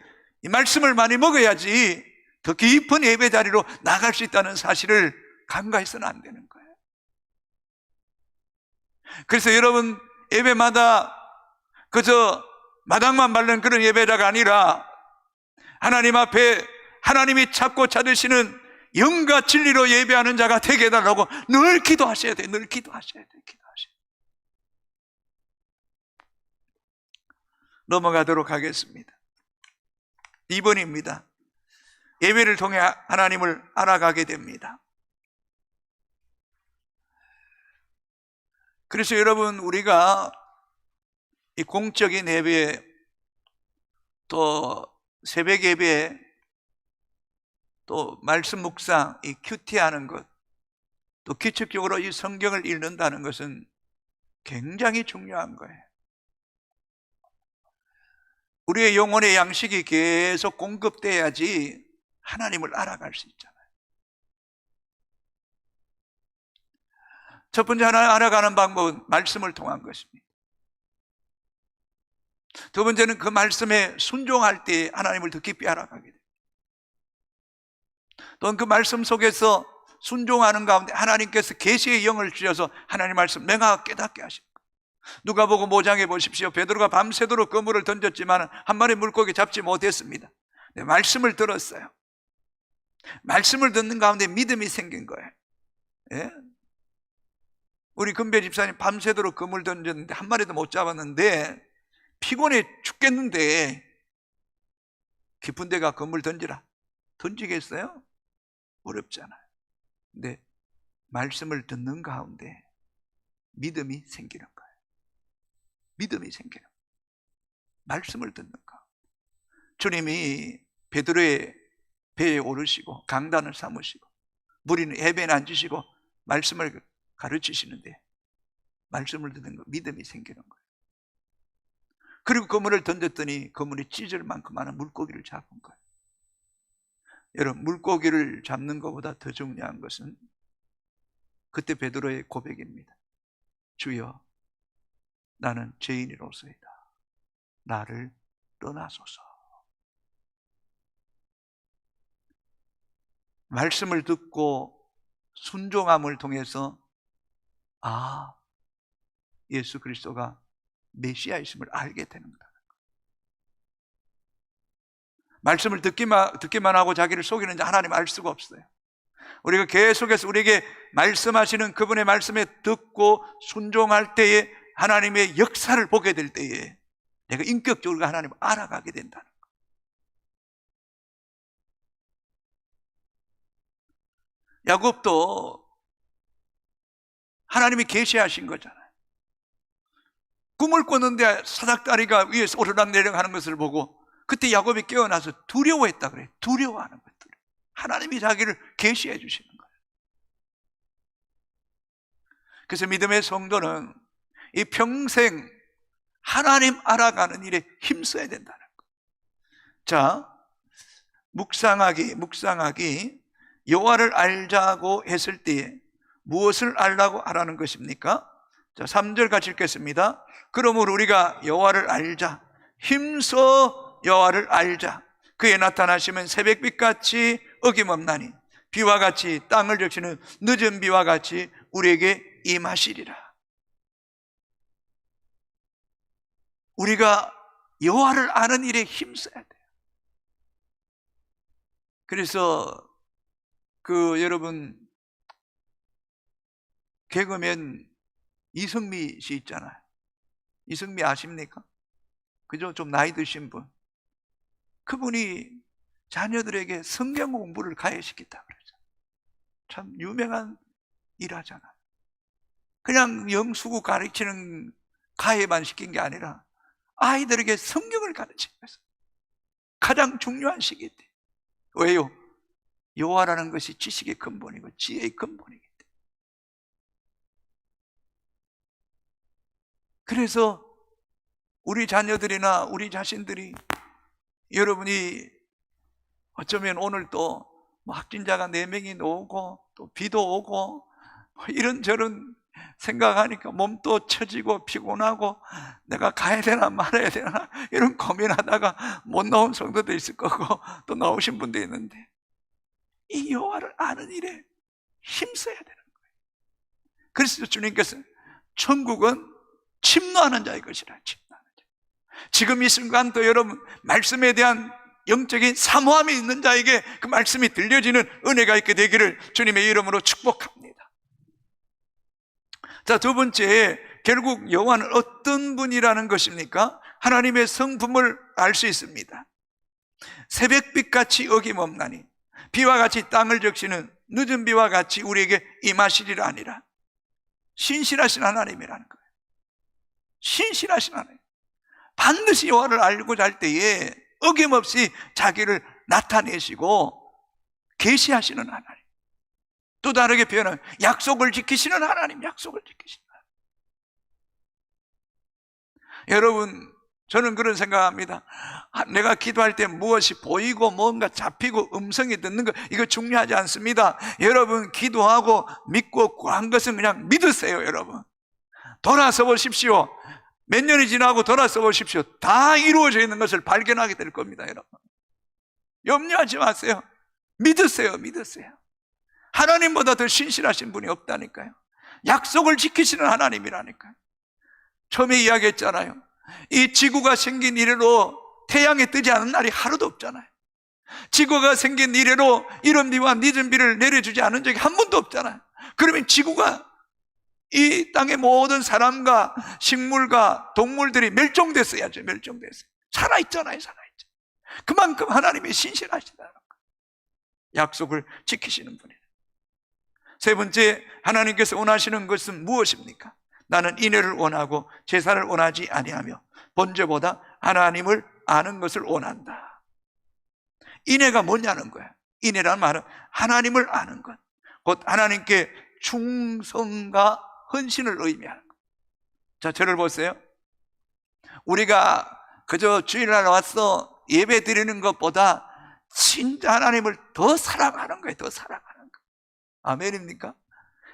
이 말씀을 많이 먹어야지 더 깊은 예배 자리로 나갈 수 있다는 사실을 간과해서는 안 되는 거예요. 그래서 여러분, 예배마다 그저 마당만 밟는 그런 예배자가 아니라 하나님 앞에 하나님이 찾고 찾으시는 영과 진리로 예배하는 자가 되게 해달라고 늘 기도하셔야 돼요. 늘 기도하셔야 돼요. 기도하셔야 돼요. 넘어가도록 하겠습니다. 2번입니다. 예배를 통해 하나님을 알아가게 됩니다. 그래서 여러분, 우리가 이 공적인 예배, 또 새벽 예배, 또 말씀 묵상, 이 큐티하는 것, 또 규칙적으로 이 성경을 읽는다는 것은 굉장히 중요한 거예요. 우리의 영혼의 양식이 계속 공급돼야지 하나님을 알아갈 수 있잖아요. 첫 번째 하나님 알아가는 방법은 말씀을 통한 것입니다. 두 번째는 그 말씀에 순종할 때 하나님을 더 깊이 알아가게 됩니다. 또는 그 말씀 속에서 순종하는 가운데 하나님께서 계시의 영을 주셔서 하나님 말씀 명확하게 깨닫게 하십니다. 누가복음 5장에 보십시오. 베드로가 밤새도록 그물을 던졌지만 한 마리 물고기 잡지 못했습니다. 네, 말씀을 들었어요. 말씀을 듣는 가운데 믿음이 생긴 거예요. 예? 우리 금배 집사님 밤새도록 그물 던졌는데 한 마리도 못 잡았는데 피곤해 죽겠는데 깊은 데가 그물 던지라, 던지겠어요? 어렵잖아요. 근데 말씀을 듣는 가운데 믿음이 생기는 거예요. 믿음이 생기는 거예요. 말씀을 듣는 가운데. 주님이 베드로의 배에 오르시고 강단을 삼으시고 무리는 해변에 앉으시고 말씀을 가르치시는데 말씀을 듣는 거, 믿음이 생기는 거예요. 그리고 그물을 던졌더니 그물이 찢을 만큼 많은 물고기를 잡은 거예요. 여러분, 물고기를 잡는 것보다 더 중요한 것은 그때 베드로의 고백입니다. 주여, 나는 죄인이로소이다. 나를 떠나소서. 말씀을 듣고 순종함을 통해서 예수 그리스도가 메시아이심을 알게 되는 거다. 말씀을 듣기만 하고 자기를 속이는 자 하나님 알 수가 없어요. 우리가 계속해서 우리에게 말씀하시는 그분의 말씀에 듣고 순종할 때에 하나님의 역사를 보게 될 때에 내가 인격적으로 하나님을 알아가게 된다는 거예요. 야곱도 하나님이 계시하신 거잖아요. 꿈을 꿨는데 사닥다리가 위에서 오르락내리락 하는 것을 보고 그때 야곱이 깨어나서 두려워했다 그래요. 두려워하는 거예요. 하나님이 자기를 계시해 주시는 거예요. 그래서 믿음의 성도는 이 평생 하나님 알아가는 일에 힘써야 된다는 거예요. 자, 묵상하기 여호와를 알자고 했을 때에 무엇을 알라고 하라는 것입니까? 자, 3절 같이 읽겠습니다. 그러므로 우리가 여호와를 알자, 힘써 여호와를 알자. 그의 나타나시면 새벽빛같이 어김없나니 비와 같이 땅을 적시는 늦은 비와 같이 우리에게 임하시리라. 우리가 여호와를 아는 일에 힘써야 돼요. 그래서 여러분 개그맨 이승미 씨 있잖아요. 이승미 아십니까? 그죠? 좀 나이 드신 분. 그분이 자녀들에게 성경 공부를 가해시켰다 그러죠. 참 유명한 일하잖아. 그냥 영수구 가르치는 가해만 시킨 게 아니라 아이들에게 성경을 가르치면서 가장 중요한 시기 때. 왜요? 여호와라는 것이 지식의 근본이고 지혜의 근본이기 때문에. 그래서 우리 자녀들이나 우리 자신들이, 여러분이 어쩌면 오늘 또 확진자가 4명이 오고 또 비도 오고 이런저런 생각하니까 몸도 처지고 피곤하고 내가 가야 되나 말아야 되나 이런 고민하다가 못 나온 성도도 있을 거고 또 나오신 분도 있는데, 이 여호와를 아는 일에 힘써야 되는 거예요. 그래서 주님께서 천국은 침노하는 자의 것이라. 침노하는 자. 지금 이 순간도 여러분 말씀에 대한 영적인 사모함이 있는 자에게 그 말씀이 들려지는 은혜가 있게 되기를 주님의 이름으로 축복합니다. 자, 두 번째, 결국 여호와는 어떤 분이라는 것입니까? 하나님의 성품을 알 수 있습니다. 새벽빛같이 어김없나니 비와 같이 땅을 적시는 늦은 비와 같이 우리에게 임하시리라 아니라. 신실하신 하나님이라는 거예요. 신실하신 하나님. 반드시 여호와를 알고자 할 때에 어김없이 자기를 나타내시고 계시하시는 하나님. 또 다르게 표현하면 약속을 지키시는 하나님. 약속을 지키시는 하나님. 여러분, 저는 그런 생각합니다. 내가 기도할 때 무엇이 보이고 뭔가 잡히고 음성이 듣는 것, 이거 중요하지 않습니다. 여러분, 기도하고 믿고 구한 것은 그냥 믿으세요. 여러분, 돌아서 보십시오. 몇 년이 지나고 돌아서 보십시오. 다 이루어져 있는 것을 발견하게 될 겁니다. 여러분, 염려하지 마세요. 믿으세요. 믿으세요. 하나님보다 더 신실하신 분이 없다니까요. 약속을 지키시는 하나님이라니까요. 처음에 이야기했잖아요. 이 지구가 생긴 이래로 태양이 뜨지 않은 날이 하루도 없잖아요. 지구가 생긴 이래로 이른 비와 늦은 비를 내려주지 않은 적이 한 번도 없잖아요. 그러면 지구가, 이 땅의 모든 사람과 식물과 동물들이 멸종됐어야죠. 멸종됐어요. 살아있잖아요. 살아있죠. 그만큼 하나님이 신실하시다는 거예요. 약속을 지키시는 분이에요. 세 번째, 하나님께서 원하시는 것은 무엇입니까? 나는 인애를 원하고 제사를 원하지 아니하며 번제보다 하나님을 아는 것을 원한다. 인애가 뭐냐는 거야. 인애라는 말은 하나님을 아는 것, 곧 하나님께 충성과 헌신을 의미하는 것. 자, 저를 보세요. 우리가 그저 주일날 와서 예배 드리는 것보다 진짜 하나님을 더 사랑하는 거예요. 더 사랑하는 거예요. 아멘입니까?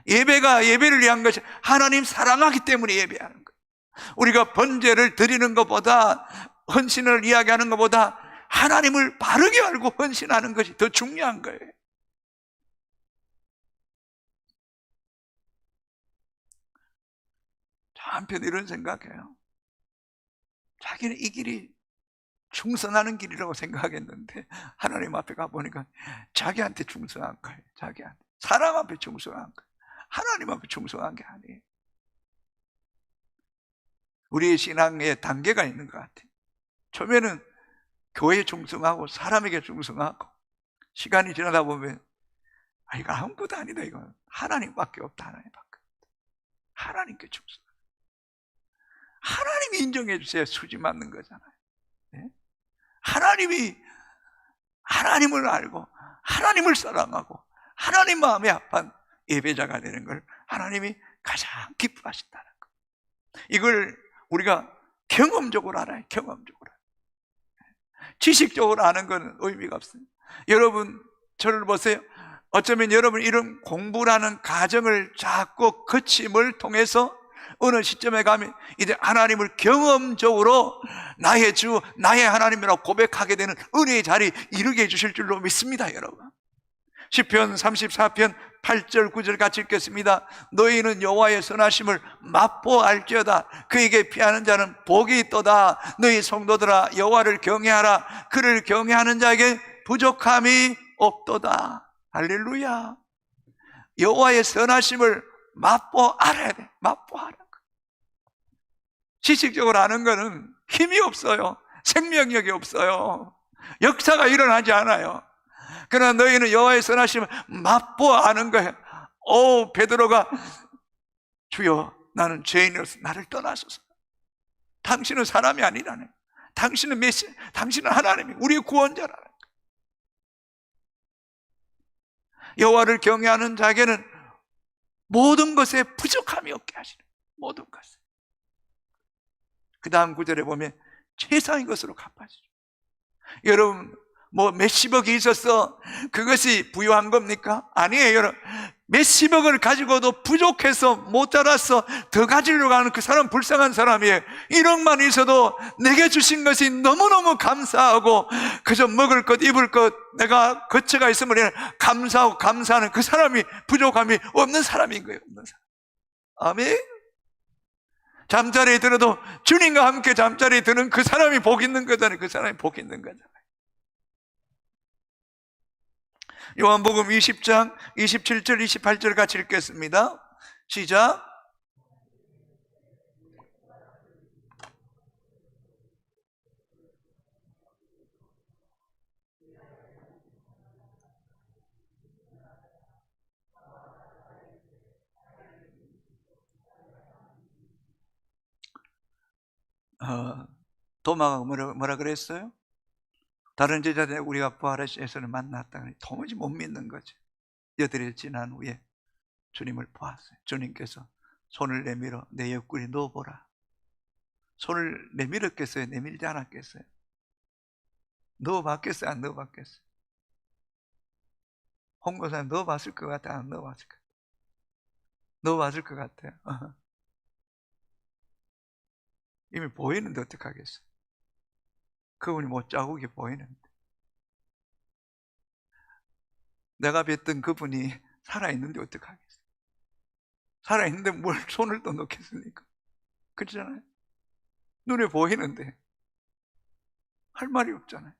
예배가 예배를 위한 것이 하나님 사랑하기 때문에 예배하는 거예요. 우리가 번제를 드리는 것보다, 헌신을 이야기하는 것보다 하나님을 바르게 알고 헌신하는 것이 더 중요한 거예요. 한편 이런 생각해요. 자기는 이 길이 충성하는 길이라고 생각했는데 하나님 앞에 가보니까 자기한테 충성한 거예요. 자기한테, 사람 앞에 충성한 거예요. 하나님 앞에 충성한 게 아니에요. 우리의 신앙에 단계가 있는 것 같아요. 처음에는 교회에 충성하고 사람에게 충성하고, 시간이 지나다 보면 이거 아무것도 아니다. 이건 하나님밖에 없다. 하나님밖에 없다. 하나님께 충성. 하나님이 인정해 주세요. 수지 맞는 거잖아요. 네? 하나님이, 하나님을 알고 하나님을 사랑하고 하나님 마음에 합한 예배자가 되는 걸 하나님이 가장 기뻐하신다는 거. 이걸 우리가 경험적으로 알아요. 경험적으로. 지식적으로 아는 건 의미가 없어요. 여러분, 저를 보세요. 어쩌면 여러분 이런 공부라는 과정을 자꾸 거침을 통해서 어느 시점에 가면 이제 하나님을 경험적으로 나의 주, 나의 하나님이라고 고백하게 되는 은혜의 자리에 이르게 해주실 줄로 믿습니다. 여러분, 시편 34편 8절 9절 같이 읽겠습니다. 너희는 여호와의 선하심을 맛보알지어다. 그에게 피하는 자는 복이 있도다. 너희 성도들아, 여호와를 경외하라. 그를 경외하는 자에게 부족함이 없도다. 할렐루야. 여호와의 선하심을 맛보 알아야 돼. 맛보 알아. 지식적으로 아는 거는 힘이 없어요. 생명력이 없어요. 역사가 일어나지 않아요. 그러나 너희는 여호와의 선하심을 맛보아 아는 거예요. 오, 베드로가 주여 나는 죄인으로서 나를 떠나소서. 당신은 사람이 아니라네. 당신은 메시, 당신은 하나님이 우리의 구원자라네. 여호와를 경외하는 자에게는 모든 것에 부족함이 없게 하시는, 모든 것에. 그 다음 구절에 보면 최상의 것으로 갚아주죠. 여러분, 뭐 몇십억이 있어서 그것이 부유한 겁니까? 아니에요. 여러분, 몇십억을 가지고도 부족해서 못 자라서 더 가지려고 하는 그 사람 불쌍한 사람이에요. 1억만 있어도 내게 주신 것이 너무너무 감사하고 그저 먹을 것 입을 것 내가 거처가 있으면 감사하고 감사하는 그 사람이 부족함이 없는 사람인 거예요. 없는 사람. 아멘. 잠자리에 들어도 주님과 함께 잠자리에 드는 그 사람이 복 있는 거잖아요. 그 사람이 복 있는 거잖아요. 요한복음 20장 27절 28절 같이 읽겠습니다. 시작. 도마가 뭐라 그랬어요? 다른 제자들 우리가 부활에서는 만났다. 도무지 못 믿는 거죠. 8일 지난 후에 주님을 보았어요. 주님께서 손을 내밀어 내 옆구리에 넣어보라. 손을 내밀었겠어요? 내밀지 않았겠어요? 넣어봤겠어요? 안 넣어봤겠어요? 홍고사님 넣어봤을 것 같아요? 안 넣어봤을 것 같아요? 넣어봤을 것 같아요. 이미 보이는데 어떡하겠어요? 그분이 못 자국이 보이는데. 내가 뵀던 그분이 살아있는데 어떡하겠어요? 살아있는데 뭘 손을 또 넣겠습니까? 그렇잖아요. 눈에 보이는데 할 말이 없잖아요.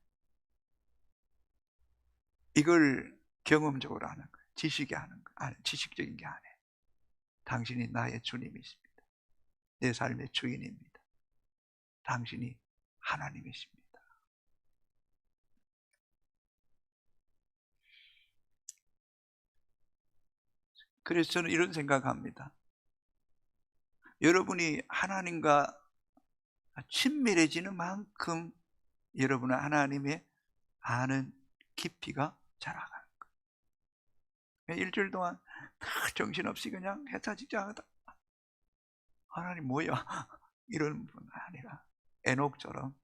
이걸 경험적으로 하는 거예요. 지식이 하는 거예요. 아니, 지식적인 게 아니에요. 당신이 나의 주님이십니다. 내 삶의 주인입니다. 당신이 하나님이십니다. 그래서 저는 이런 생각합니다. 여러분이 하나님과 친밀해지는 만큼 여러분은 하나님의 아는 깊이가 자라가는 거예요. 일주일 동안 다 정신없이 그냥 회사 직장하다 하나님 뭐야 이런 분 아니라 에녹처럼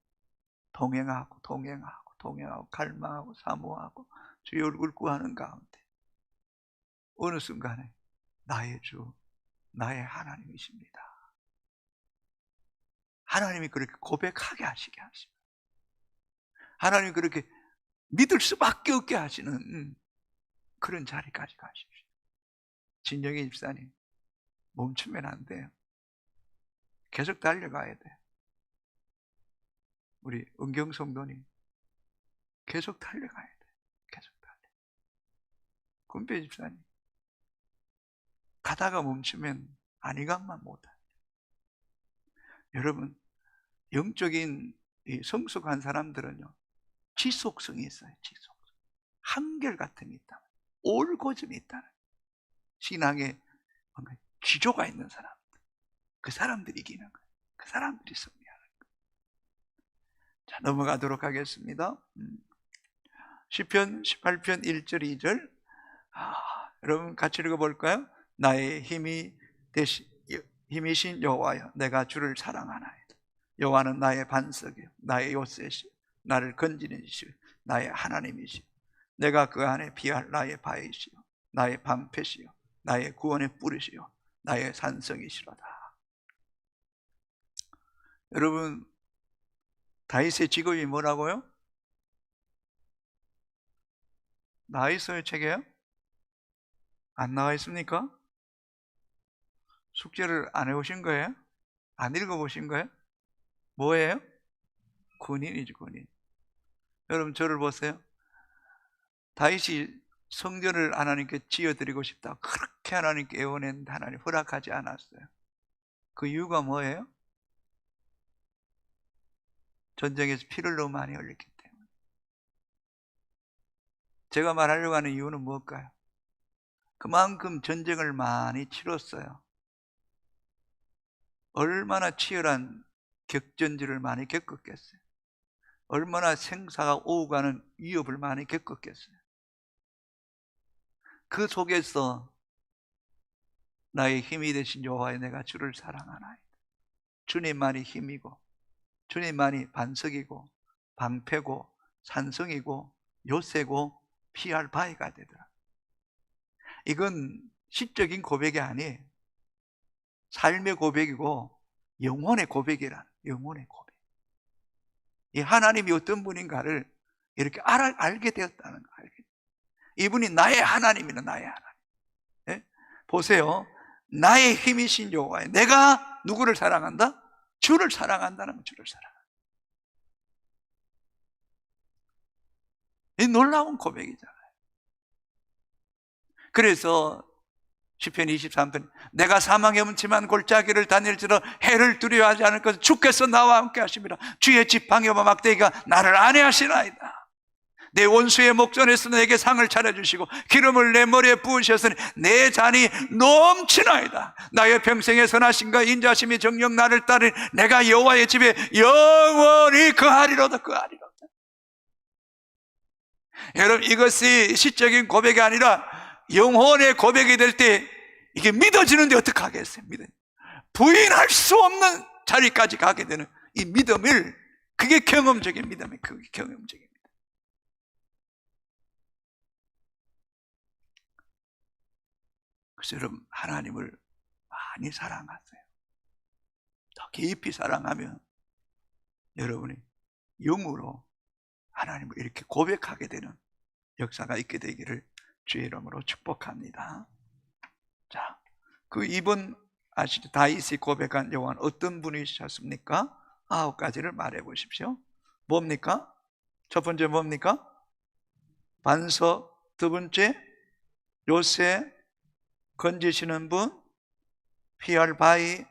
동행하고 갈망하고 사모하고 주의 얼굴 구하는 가운데 어느 순간에 나의 주, 나의 하나님이십니다. 하나님이 그렇게 고백하게 하시게 하십니다. 하나님이 그렇게 믿을 수밖에 없게 하시는 그런 자리까지 가십시오. 진정의 집사님, 멈추면 안 돼요. 계속 달려가야 돼요. 우리 은경성도님, 계속 달려가야 돼요. 계속 달려. 군배 집사님, 가다가 멈추면 안위감만 못해요. 여러분, 영적인 성숙한 사람들은요, 지속성이 있어요. 지속성. 한결같음이 있다. 올고즘이 있다는 신앙에 뭔가 기조가 있는 사람들, 그 사람들이 이기는 거예요. 그 사람들이 승리하는 거예요. 자, 넘어가도록 하겠습니다. 시편 18편 1절 2절. 여러분 같이 읽어볼까요? 나의 힘이신 여호와여, 내가 주를 사랑하나이다. 여호와는 나의 반석이요 나의 요새시요 나를 건지는 이시요 나의 하나님이시요 내가 그 안에 피할 나의 바위시요 나의 방패시요 나의 구원의 뿌리시요 나의 산성이시로다. 여러분, 다윗의 직업이 뭐라고요? 나와 있어요, 책에요? 안 나와 있습니까? 숙제를 안 해오신 거예요? 안 읽어보신 거예요? 뭐예요? 군인이죠, 군인. 여러분, 저를 보세요. 다윗이 성전을 하나님께 지어드리고 싶다 그렇게 하나님께 애원했는데 하나님 허락하지 않았어요. 그 이유가 뭐예요? 전쟁에서 피를 너무 많이 흘렸기 때문에. 제가 말하려고 하는 이유는 무엇일까요? 그만큼 전쟁을 많이 치렀어요. 얼마나 치열한 격전지를 많이 겪었겠어요. 얼마나 생사가 오가는 위협을 많이 겪었겠어요. 그 속에서 나의 힘이 되신 여호와의 내가 주를 사랑하나이다. 주님만이 힘이고 주님만이 반석이고 방패고 산성이고 요새고 피할 바위가 되더라. 이건 시적인 고백이 아니에요. 삶의 고백이고 영혼의 고백이라는, 영혼의 고백. 이 하나님이 어떤 분인가를 이렇게 알게 되었다는 거. 이분이 나의 하나님이다. 나의 하나님. 네? 보세요. 나의 힘이신 여호와에 내가 누구를 사랑한다? 주를 사랑한다는 거. 주를 사랑한다. 이 놀라운 고백이잖아요. 그래서 시편 23편 내가 사망의 음침한 골짜기를 다닐지라 해를 두려워하지 않을 것은 주께서 나와 함께 하심이라. 주의 지팡이와 막대기가 나를 안위하시나이다. 내 원수의 목전에서 내게 상을 차려주시고 기름을 내 머리에 부으셨으니 내 잔이 넘치나이다. 나의 평생의 선하심과 인자심이 정녕 나를 따르니 내가 여호와의 집에 영원히 거하리로다. 거하리로다. 여러분, 이것이 시적인 고백이 아니라 영혼의 고백이 될 때 이게 믿어지는데 어떡하겠어요? 부인할 수 없는 자리까지 가게 되는 이 믿음을, 그게 경험적인 믿음이에요. 그게 경험적인 믿음. 그래서 여러분, 하나님을 많이 사랑하세요. 더 깊이 사랑하면 여러분이 영으로 하나님을 이렇게 고백하게 되는 역사가 있게 되기를 주의 이름으로 축복합니다. 자, 그 이번 아시죠? 다윗이 고백한 여호와는 어떤 분이셨습니까? 9가지를 말해 보십시오. 뭡니까? 첫 번째 뭡니까? 반석. 두 번째 요새, 건지시는 분, 피할 바위,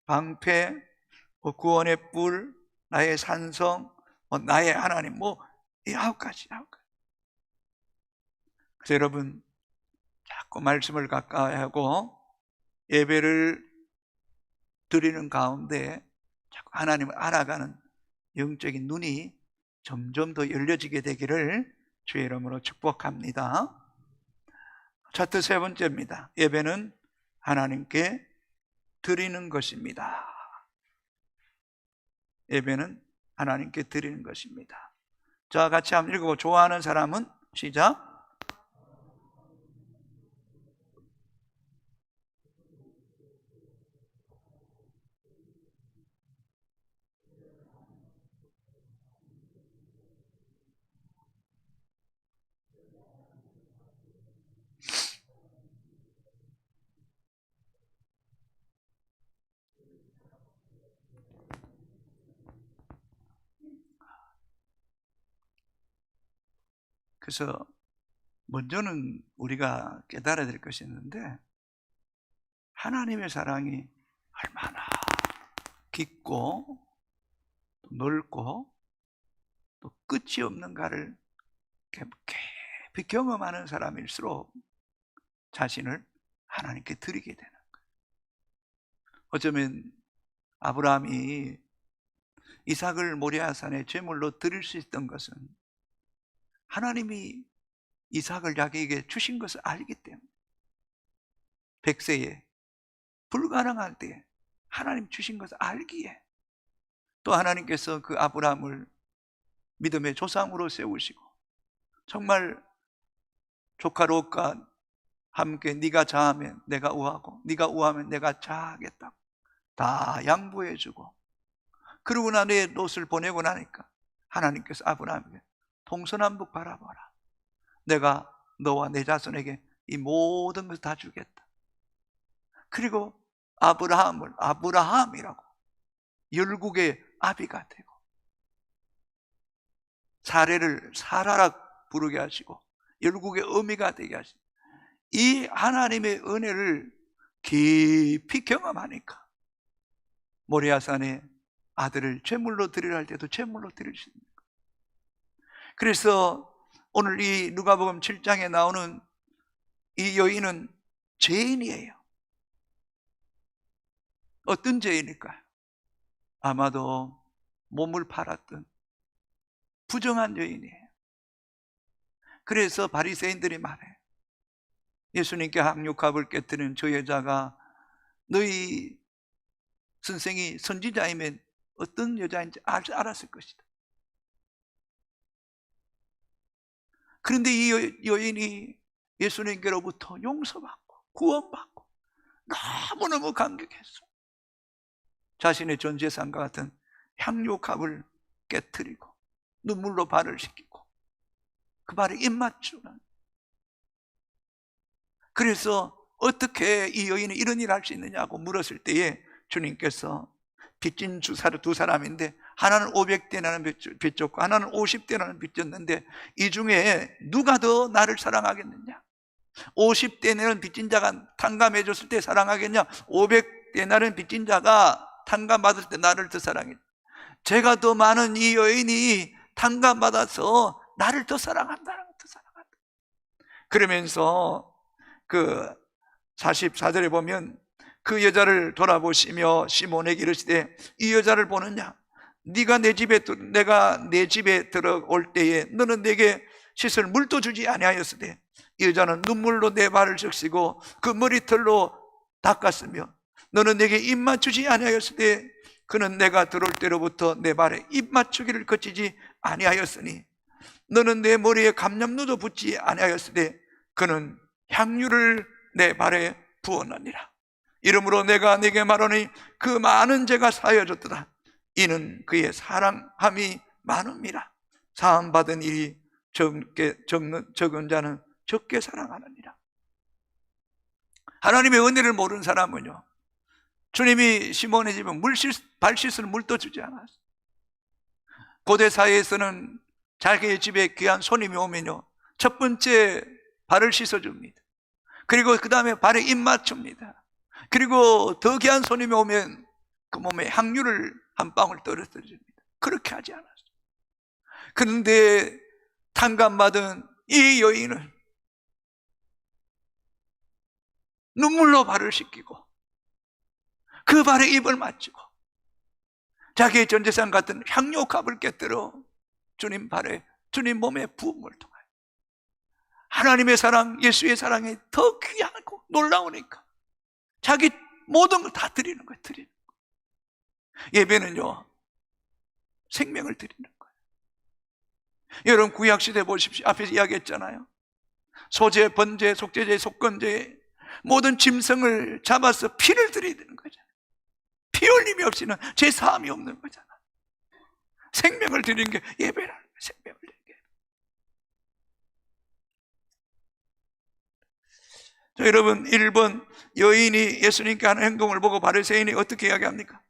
방패, 구원의 뿔, 나의 산성, 나의 하나님, 이 9가지. 그래서 여러분, 자꾸 말씀을 가까이 하고 예배를 드리는 가운데 자꾸 하나님을 알아가는 영적인 눈이 점점 더 열려지게 되기를 주의 이름으로 축복합니다. 차트 세 번째입니다. 예배는 하나님께 드리는 것입니다. 예배는 하나님께 드리는 것입니다. 자, 같이 한번 읽어보고 좋아하는 사람은 시작. 그래서 먼저는 우리가 깨달아야 될 것이 있는데, 하나님의 사랑이 얼마나 깊고 넓고 또 끝이 없는가를 깊이 경험하는 사람일수록 자신을 하나님께 드리게 되는 거예요. 어쩌면 아브라함이 이삭을 모리아산에 제물로 드릴 수 있던 것은 하나님이 이삭을 자기에게 주신 것을 알기 때문에, 100세에 불가능할 때 하나님 주신 것을 알기에, 또 하나님께서 그 아브라함을 믿음의 조상으로 세우시고 정말 조카 롯과 함께 네가 자하면 내가 우하고 네가 우하면 내가 자하겠다고 다 양보해주고, 그러고 난 뒤에 롯을 보내고 나니까 하나님께서 아브라함에게 동서남북 바라봐라. 내가 너와 내 자손에게 이 모든 것을 다 주겠다. 그리고 아브라함을 아브라함이라고 열국의 아비가 되고, 사례를 사라라 부르게 하시고 열국의 어미가 되게 하시고, 이 하나님의 은혜를 깊이 경험하니까 모리아산에 아들을 제물로 드리려 할 때도 제물로 드릴 수 있는 거예요. 그래서 오늘 이 누가복음 7장에 나오는 이 여인은 죄인이에요. 어떤 죄인일까요? 아마도 몸을 팔았던 부정한 여인이에요. 그래서 바리새인들이 말해, 예수님께 향유값을 깨뜨린 저 여자가 너희 선생이 선지자이면 어떤 여자인지 알았을 것이다. 그런데 이 여인이 예수님께로부터 용서받고 구원받고 너무너무 감격했어. 자신의 전 재산과 같은 향유값을 깨뜨리고 눈물로 발을 씻기고 그 발에 입 맞추는. 그래서 어떻게 이 여인이 이런 일을 할 수 있느냐고 물었을 때에 주님께서 빚진 두 사람인데 하나는 500데나리를 빚졌고 하나는 50데나리를 빚졌는데 이 중에 누가 더 나를 사랑하겠느냐? 50데나리를 빚진 자가 탕감해 줬을 때 사랑하겠냐? 500데나리를 빚진 자가 탕감받을 때 나를 더 사랑해. 제가 더 많은 이 여인이 탕감받아서 나를 더 사랑한다. 그러면서 그 44절에 보면 그 여자를 돌아보시며 시몬에게 이르시되 이 여자를 보느냐? 내가 내 집에 들어올 때에 너는 내게 씻을 물도 주지 아니하였으되 이 여자는 눈물로 내 발을 적시고 그 머리털로 닦았으며 너는 내게 입 맞추지 아니하였으되 그는 내가 들어올 때로부터 내 발에 입 맞추기를 거치지 아니하였으니 너는 내 머리에 감람루도 붓지 아니하였으되 그는 향유를 내 발에 부었느니라. 이러므로 내가 네게 말하니 그 많은 죄가 사여졌도다. 이는 그의 사랑함이 많음이라. 사함받은 일이 적은 자는 적게 사랑하느니라. 하나님의 은혜를 모르는 사람은요, 주님이 시몬의 집에 발 씻을 물도 주지 않았어요. 고대 사회에서는 자기의 집에 귀한 손님이 오면요, 첫 번째 발을 씻어줍니다. 그리고 그 다음에 발에 입 맞춥니다. 그리고 더 귀한 손님이 오면 그 몸에 향유를 한 방울 떨어뜨려 줍니다. 그렇게 하지 않았어요. 그런데 탕감받은 이 여인은 눈물로 발을 씻기고 그 발에 입을 맞추고 자기의 전재산 같은 향유값을 깨뜨려 주님 발에, 주님 몸에 부음을 통하여 하나님의 사랑, 예수의 사랑이 더 귀하고 놀라우니까 자기 모든 걸 다 드리는 거예요. 드리는 거예요. 예배는요, 생명을 드리는 거예요. 여러분 구약시대 보십시오. 앞에서 이야기했잖아요. 소제, 번제, 속죄제, 속건제 모든 짐승을 잡아서 피를 드려야 되는 거잖아요. 피 흘림이 없이는 제 사함이 없는 거잖아. 생명을 드리는 게 예배라는 거예요. 생명을 드리는 게. 자, 여러분 1번 여인이 예수님께 하는 행동을 보고 바리새인이 어떻게 이야기합니까?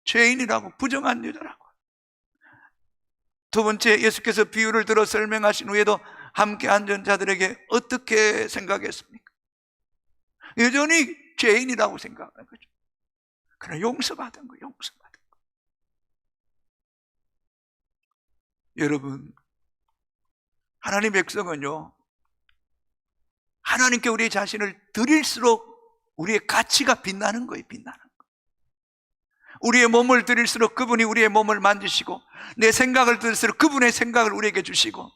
죄인이라고, 부정한 여자라고. 두 번째, 예수께서 비유를 들어 설명하신 후에도 함께 앉은 자들에게 어떻게 생각했습니까? 여전히 죄인이라고 생각하는 거죠. 그러나 용서받은 거예요. 용서받은 거. 여러분, 하나님 백성은요, 하나님께 우리 자신을 드릴수록 우리의 가치가 빛나는 거예요. 빛나는 거. 우리의 몸을 드릴수록 그분이 우리의 몸을 만지시고, 내 생각을 드릴수록 그분의 생각을 우리에게 주시고,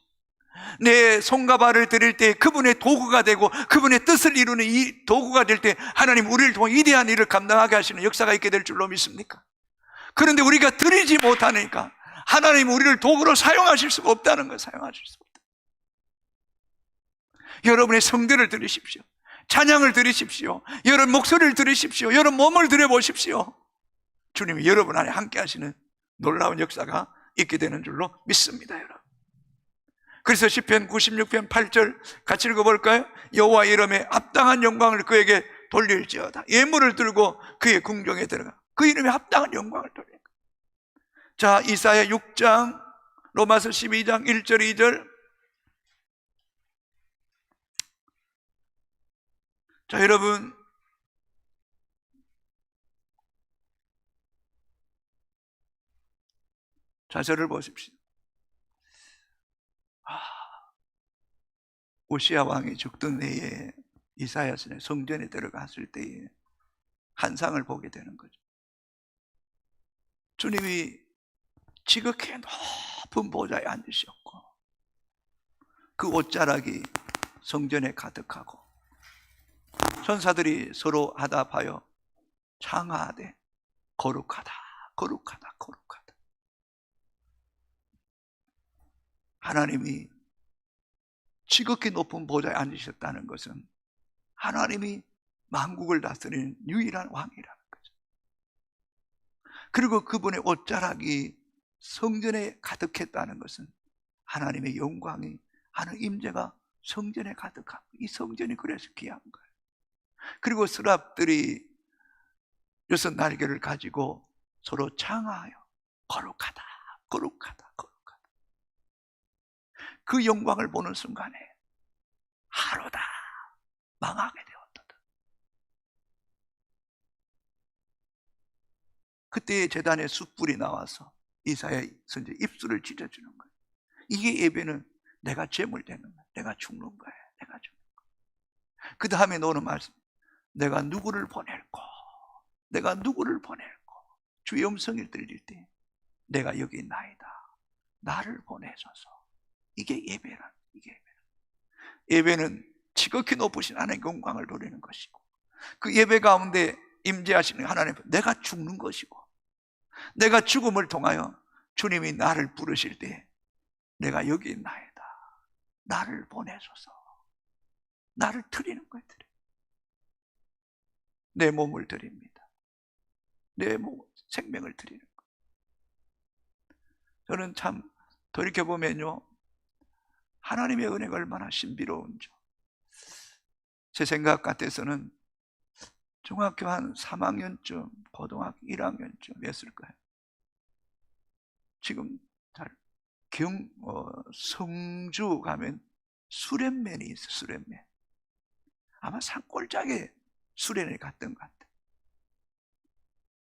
내 손과 발을 드릴 때 그분의 도구가 되고 그분의 뜻을 이루는 이 도구가 될 때 하나님 우리를 통해 위대한 일을 감당하게 하시는 역사가 있게 될 줄로 믿습니까? 그런데 우리가 드리지 못하니까 하나님 우리를 도구로 사용하실 수가 없다는 거. 사용하실 수가 없다. 여러분의 성들을 드리십시오. 찬양을 드리십시오. 여러분 목소리를 드리십시오. 여러분 몸을 드려보십시오. 주님이 여러분 안에 함께 하시는 놀라운 역사가 있게 되는 줄로 믿습니다. 여러분. 그래서 시편 96편 8절 같이 읽어볼까요? 여호와 이름에 합당한 영광을 그에게 돌릴지어다. 예물을 들고 그의 궁정에 들어가 그 이름에 합당한 영광을 돌릴. 자, 이사야 6장, 로마서 12장 1절 2절. 자, 여러분, 자세를 보십시오. 우시야 왕이 죽던 해에 이사야서는 성전에 들어갔을 때에 환상을 보게 되는 거죠. 주님이 지극히 높은 보좌에 앉으셨고 그 옷자락이 성전에 가득하고 천사들이 서로 하답하여 창하되 거룩하다 거룩하다 거룩하다. 하나님이 지극히 높은 보좌에 앉으셨다는 것은 하나님이 만국을 다스리는 유일한 왕이라는 거죠. 그리고 그분의 옷자락이 성전에 가득했다는 것은 하나님의 영광이, 하나님의 임재가 성전에 가득하고 이 성전이 그래서 귀한 거예요. 그리고 스랍들이 6 날개를 가지고 서로 창하여 거룩하다 거룩하다 거룩하다. 그 영광을 보는 순간에 하루다 망하게 되었다. 그때 재단에 숯불이 나와서 이사야 선지 입술을 찢어주는 거예요. 이게 예배는 내가 제물 되는 거야. 내가 죽는 거야. 내가 죽는 거야. 그 다음에 너는 말씀, 내가 누구를 보낼고 내가 누구를 보낼고 주의 음성을 들릴 때 내가 여기 있나이다. 나를 보내소서. 이게 예배란, 이게 예배는 지극히 높으신 하나님의 영광을 누리는 것이고 그 예배 가운데 임재하시는 하나님, 내가 죽는 것이고 내가 죽음을 통하여 주님이 나를 부르실 때 내가 여기 있나이다. 나를 보내소서. 나를 드리는 거예요. 내 몸을 드립니다. 내 생명을 드리는 거예요. 저는 참 돌이켜보면요, 하나님의 은혜가 얼마나 신비로운지. 제 생각 같아서는 중학교 한 3학년쯤, 고등학교 1학년쯤 였을 거예요. 지금 성주 가면 수련면이 있어요. 수련면. 아마 산골짜기에 수련을 갔던 것 같아요.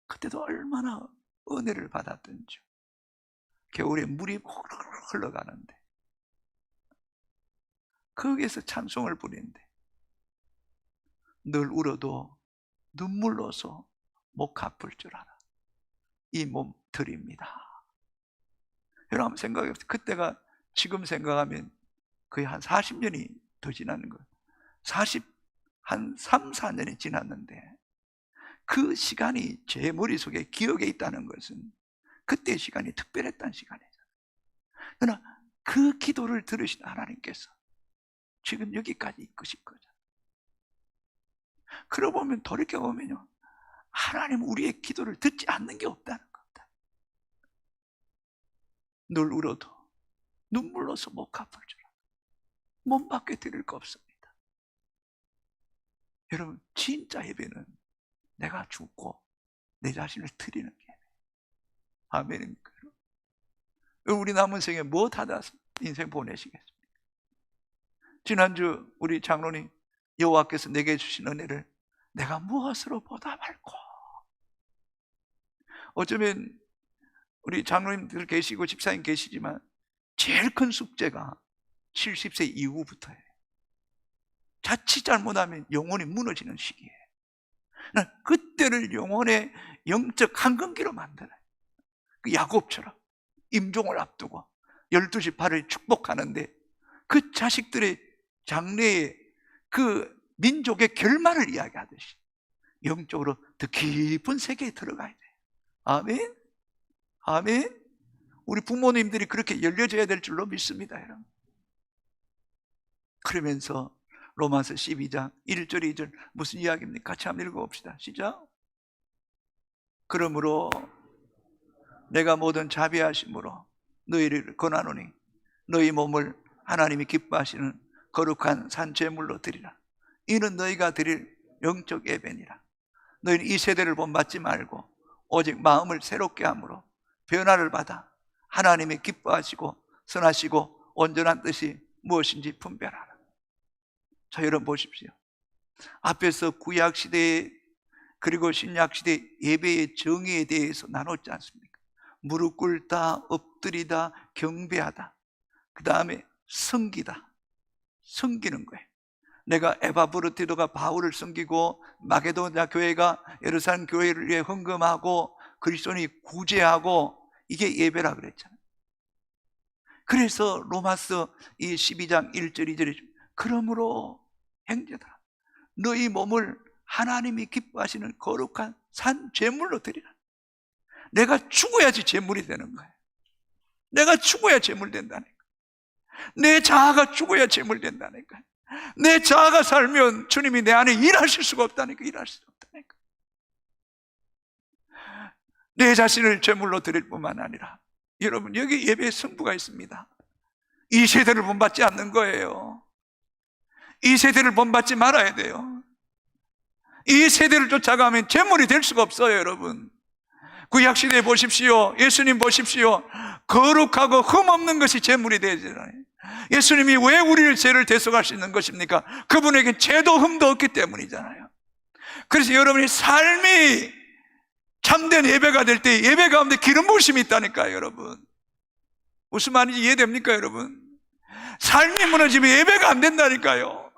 그때도 얼마나 은혜를 받았던지. 겨울에 물이 홀 흘러가는데 거기에서 찬송을 부리는데 늘 울어도 눈물로서 목 아플 줄 알아. 이 몸 드립니다. 여러분 한번 생각해보세요. 그때가 지금 생각하면 거의 한 40년이 더 지났는 거예요. 한 3, 4년이 지났는데 그 시간이 제 머릿속에 기억에 있다는 것은 그때 시간이 특별했다는 시간이잖아요. 그러나 그 기도를 들으신 하나님께서 지금 여기까지 이끄신 거죠. 그러고 보면 돌이켜보면요, 하나님 우리의 기도를 듣지 않는 게 없다는 겁니다. 늘 울어도 눈물로서 목 아플 줄 알아. 몸밖에 드릴 거 없습니다. 여러분, 진짜 예배는 내가 죽고 내 자신을 드리는 예배. 아멘입니까? 우리 남은 생에 무엇 하다 인생 보내시겠습니까? 지난주 우리 장로님, 여호와께서 내게 주신 은혜를 내가 무엇으로 보답할꼬? 어쩌면 우리 장로님들 계시고 집사님 계시지만 제일 큰 숙제가 70세 이후부터예요. 자칫 잘못하면 영혼이 무너지는 시기예요. 그때를 영혼의 영적 한근기로 만들어요. 그 야곱처럼 임종을 앞두고 12시 발을 축복하는데 그 자식들의 장래의 그 민족의 결말을 이야기하듯이 영적으로 더 깊은 세계에 들어가야 돼요. 아멘? 아멘? 우리 부모님들이 그렇게 열려져야 될 줄로 믿습니다, 여러분. 그러면서 로마서 12장 1절 2절 무슨 이야기입니까? 같이 한번 읽어봅시다. 시작. 그러므로 내가 모든 자비하심으로 너희를 권하노니 너희 몸을 하나님이 기뻐하시는 거룩한 산제물로 드리라. 이는 너희가 드릴 영적 예배니라. 너희는 이 세대를 본받지 말고 오직 마음을 새롭게 함으로 변화를 받아 하나님이 기뻐하시고 선하시고 온전한 뜻이 무엇인지 분별하라. 자, 여러분 보십시오. 앞에서 구약시대 그리고 신약시대 예배의 정의에 대해서 나눴지 않습니까? 무릎 꿇다, 엎드리다, 경배하다, 그 다음에 섬기다, 섬기는 거예요. 내가 에바브르티도가 바울을 섬기고 마게도냐 교회가 예루살렘 교회를 위해 헌금하고 그리스도인이 구제하고 이게 예배라 그랬잖아요. 그래서 로마서 이 12장 1절 2절에 그러므로 형제들아 너희 몸을 하나님이 기뻐하시는 거룩한 산 제물로 드리라. 내가 죽어야지 제물이 되는 거예요. 내가 죽어야 제물 된다는 거예요. 내 자아가 죽어야 제물 된다는 거예요. 내 자아가 살면 주님이 내 안에 일하실 수가 없다니까. 일할 수 없다니까. 내 자신을 제물로 드릴 뿐만 아니라 여러분 여기 예배의 성부가 있습니다. 이 세대를 본받지 않는 거예요. 이 세대를 본받지 말아야 돼요. 이 세대를 쫓아가면 제물이 될 수가 없어요. 여러분 구약시대에 보십시오. 예수님 보십시오. 거룩하고 흠없는 것이 제물이 되잖아요. 예수님이 왜 우리를 죄를 대속할 수 있는 것입니까? 그분에게 죄도 흠도 없기 때문이잖아요. 그래서 여러분이 삶이 참된 예배가 될 때 예배 가운데 기름 부으심이 있다니까요. 여러분 무슨 말인지 이해됩니까? 여러분 삶이 무너지면 예배가 안 된다니까요.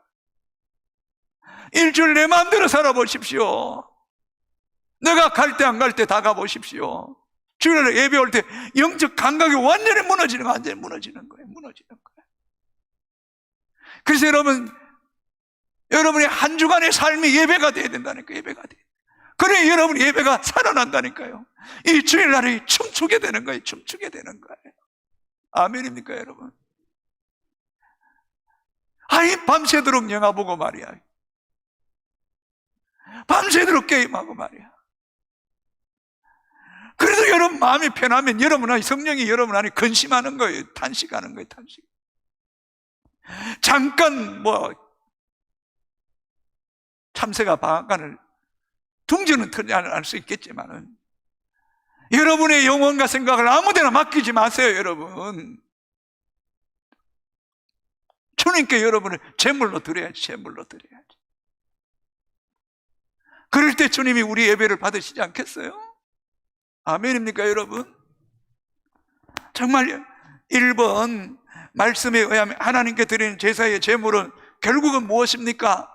일주일 내 마음대로 살아보십시오. 내가 갈 때 안 갈 때 다 가보십시오. 주일에 예배 올 때 영적 감각이 완전히 무너지는 거예요. 완전히 무너지는 거예요. 무너지는 거예요. 그래서 여러분의 한 주간의 삶이 예배가 돼야 된다니까요. 예배가 돼요. 그래 여러분 예배가 살아난다니까요. 이 주일날이 춤추게 되는 거예요. 춤추게 되는 거예요. 아멘입니까 여러분? 아이 밤새도록 영화 보고 말이야. 밤새도록 게임하고 말이야. 그래도 여러분 마음이 편하면 여러분 성령이 여러분 안에 근심하는 거예요. 탄식하는 거예요. 탄식. 잠깐 참새가 방앗간을 둥지는 틀지 않을 수 있겠지만은 여러분의 영혼과 생각을 아무데나 맡기지 마세요. 여러분 주님께 여러분을 제물로 드려야지. 제물로 드려야지. 그럴 때 주님이 우리 예배를 받으시지 않겠어요? 아멘입니까 여러분? 정말 1번 말씀에 의하면 하나님께 드리는 제사의 제물은 결국은 무엇입니까?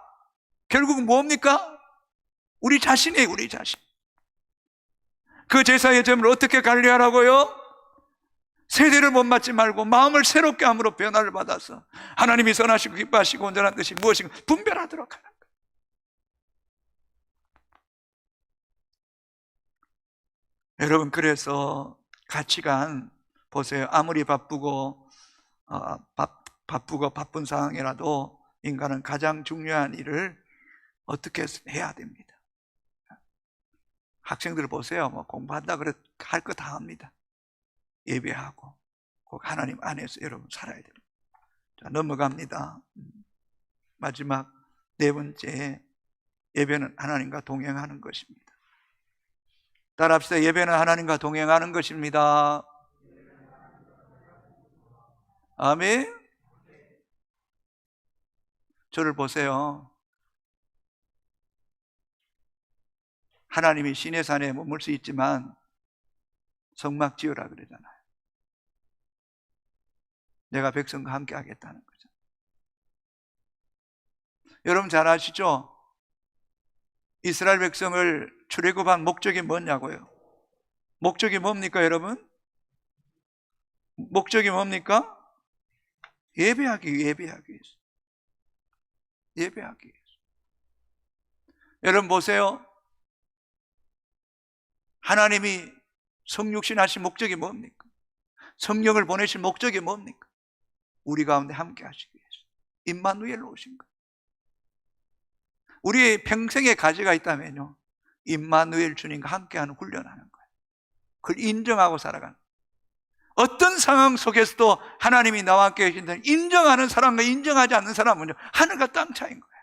결국은 뭡니까? 우리 자신이에요. 우리 자신. 그 제사의 제물을 어떻게 관리하라고요? 세대를 본받지 말고 마음을 새롭게 함으로 변화를 받아서 하나님이 선하시고 기뻐하시고 온전한 뜻이 무엇인가 분별하도록 하는 거예요. 여러분 그래서 가치관 보세요. 아무리 바쁘고 바쁜 상황이라도 인간은 가장 중요한 일을 어떻게 해야 됩니다. 학생들 보세요. 공부한다 그래 할 거 다 합니다. 예배하고 꼭 하나님 안에서 여러분 살아야 됩니다. 자, 넘어갑니다. 마지막 네 번째, 예배는 하나님과 동행하는 것입니다. 따라합시다. 예배는 하나님과 동행하는 것입니다. 아멘. 저를 보세요. 하나님이 시내산에 머물 수 있지만 성막 지으라 그러잖아요. 내가 백성과 함께 하겠다는 거죠. 여러분 잘 아시죠? 이스라엘 백성을 출애굽한 목적이 뭐냐고요? 목적이 뭡니까 여러분? 목적이 뭡니까? 예배하기 위해서. 예배하기 위해서. 여러분 보세요. 하나님이 성육신 하신 목적이 뭡니까? 성령을 보내신 목적이 뭡니까? 우리 가운데 함께 하시기 위해서. 임마누엘로 오신 거예요. 우리의 평생의 가지가 있다면요, 임마누엘 주님과 함께하는 훈련하는 거예요. 그걸 인정하고 살아가는 거예요. 어떤 상황 속에서도 하나님이 나와 함께 계신다는 인정하는 사람과 인정하지 않는 사람은요, 하늘과 땅 차이인 거예요.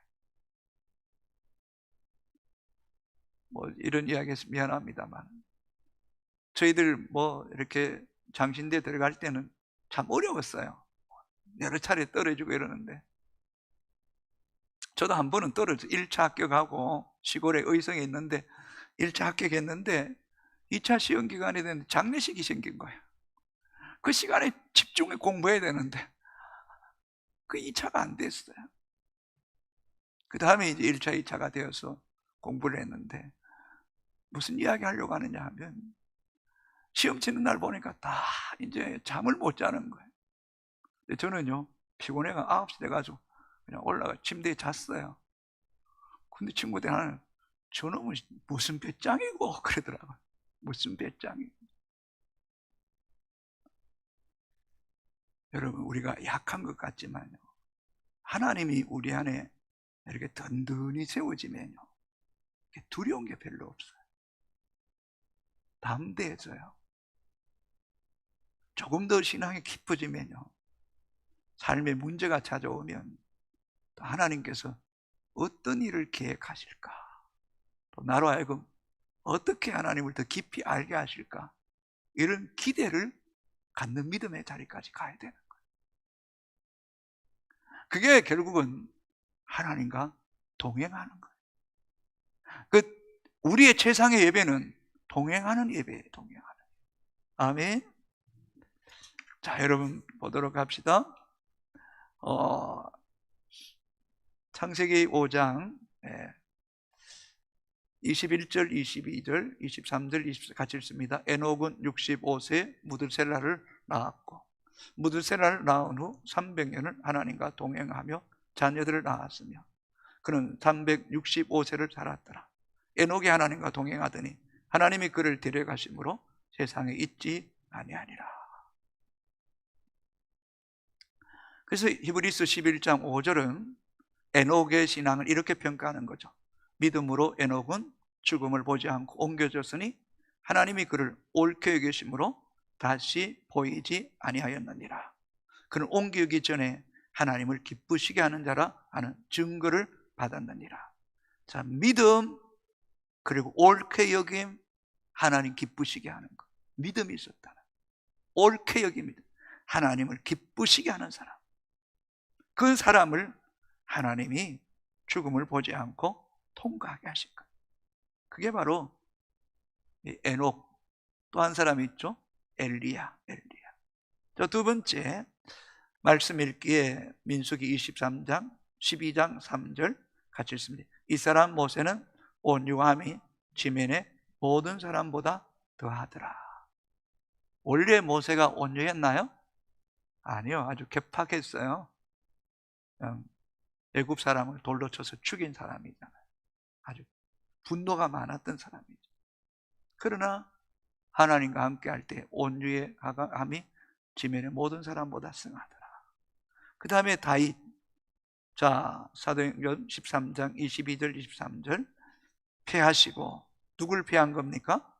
이런 이야기해서 미안합니다만 저희들 이렇게 장신대 들어갈 때는 참 어려웠어요. 여러 차례 떨어지고 이러는데 저도 한 번은 떨어져 1차 합격하고 시골에 의성에 있는데 1차 합격했는데 2차 시험 기간이 됐는데 장례식이 생긴 거예요. 그 시간에 집중해 공부해야 되는데 그 2차가 안 됐어요. 그 다음에 이제 1차, 2차가 되어서 공부를 했는데 무슨 이야기 하려고 하느냐 하면 시험 치는 날 보니까 다 이제 잠을 못 자는 거예요. 근데 저는요, 피곤해가 9시 돼가지고 그냥 올라가 침대에 잤어요. 근데 친구들 하나 저놈은 무슨 배짱이고 그러더라고요. 무슨 배짱이. 여러분, 우리가 약한 것 같지만요, 하나님이 우리 안에 이렇게 든든히 세워지면요, 두려운 게 별로 없어요. 담대해져요. 조금 더 신앙이 깊어지면요, 삶에 문제가 찾아오면 또 하나님께서 어떤 일을 계획하실까, 또 나로 하여금 어떻게 하나님을 더 깊이 알게 하실까, 이런 기대를 갖는 믿음의 자리까지 가야 되는 거예요. 그게 결국은 하나님과 동행하는 거예요. 우리의 최상의 예배는 동행하는 예배예요. 동행하는. 아멘. 자, 여러분 보도록 합시다. 창세기 5장 21절, 22절, 23절, 24절 같이 읽습니다. 에녹은 65세 무드셀라를 낳았고 무드셀라를 낳은 후 300년을 하나님과 동행하며 자녀들을 낳았으며 그는 365세를 살았더라. 에녹이 하나님과 동행하더니 하나님이 그를 데려가심으로 세상에 있지 아니하니라. 그래서 히브리서 11장 5절은 에녹의 신앙을 이렇게 평가하는 거죠. 믿음으로 에녹은 죽음을 보지 않고 옮겨졌으니 하나님이 그를 옳게 여기심으로 다시 보이지 아니하였느니라. 그는 옮기기 전에 하나님을 기쁘시게 하는 자라 하는 증거를 받았느니라. 자, 믿음 그리고 옳게 여김, 하나님 기쁘시게 하는 것. 믿음이 있었다는, 옳게 여깁니다. 하나님을 기쁘시게 하는 사람, 그 사람을 하나님이 죽음을 보지 않고 통과하게 하실 거예요. 그게 바로 에녹. 또 한 사람이 있죠, 엘리야. 자, 두 번째 말씀 읽기에 민수기 23장 12장 3절 같이 읽습니다. 이 사람 모세는 온유함이 지면의 모든 사람보다 더하더라. 원래 모세가 온유했나요? 아니요, 아주 괴팍했어요. 애굽 사람을 돌로 쳐서 죽인 사람이잖아요. 아주 분노가 많았던 사람이죠. 그러나 하나님과 함께 할 때 온유의 함이 지면의 모든 사람보다 승하더라. 그 다음에 다윗. 자, 사도행전 13장 22절 23절 패하시고, 누굴 패한 겁니까?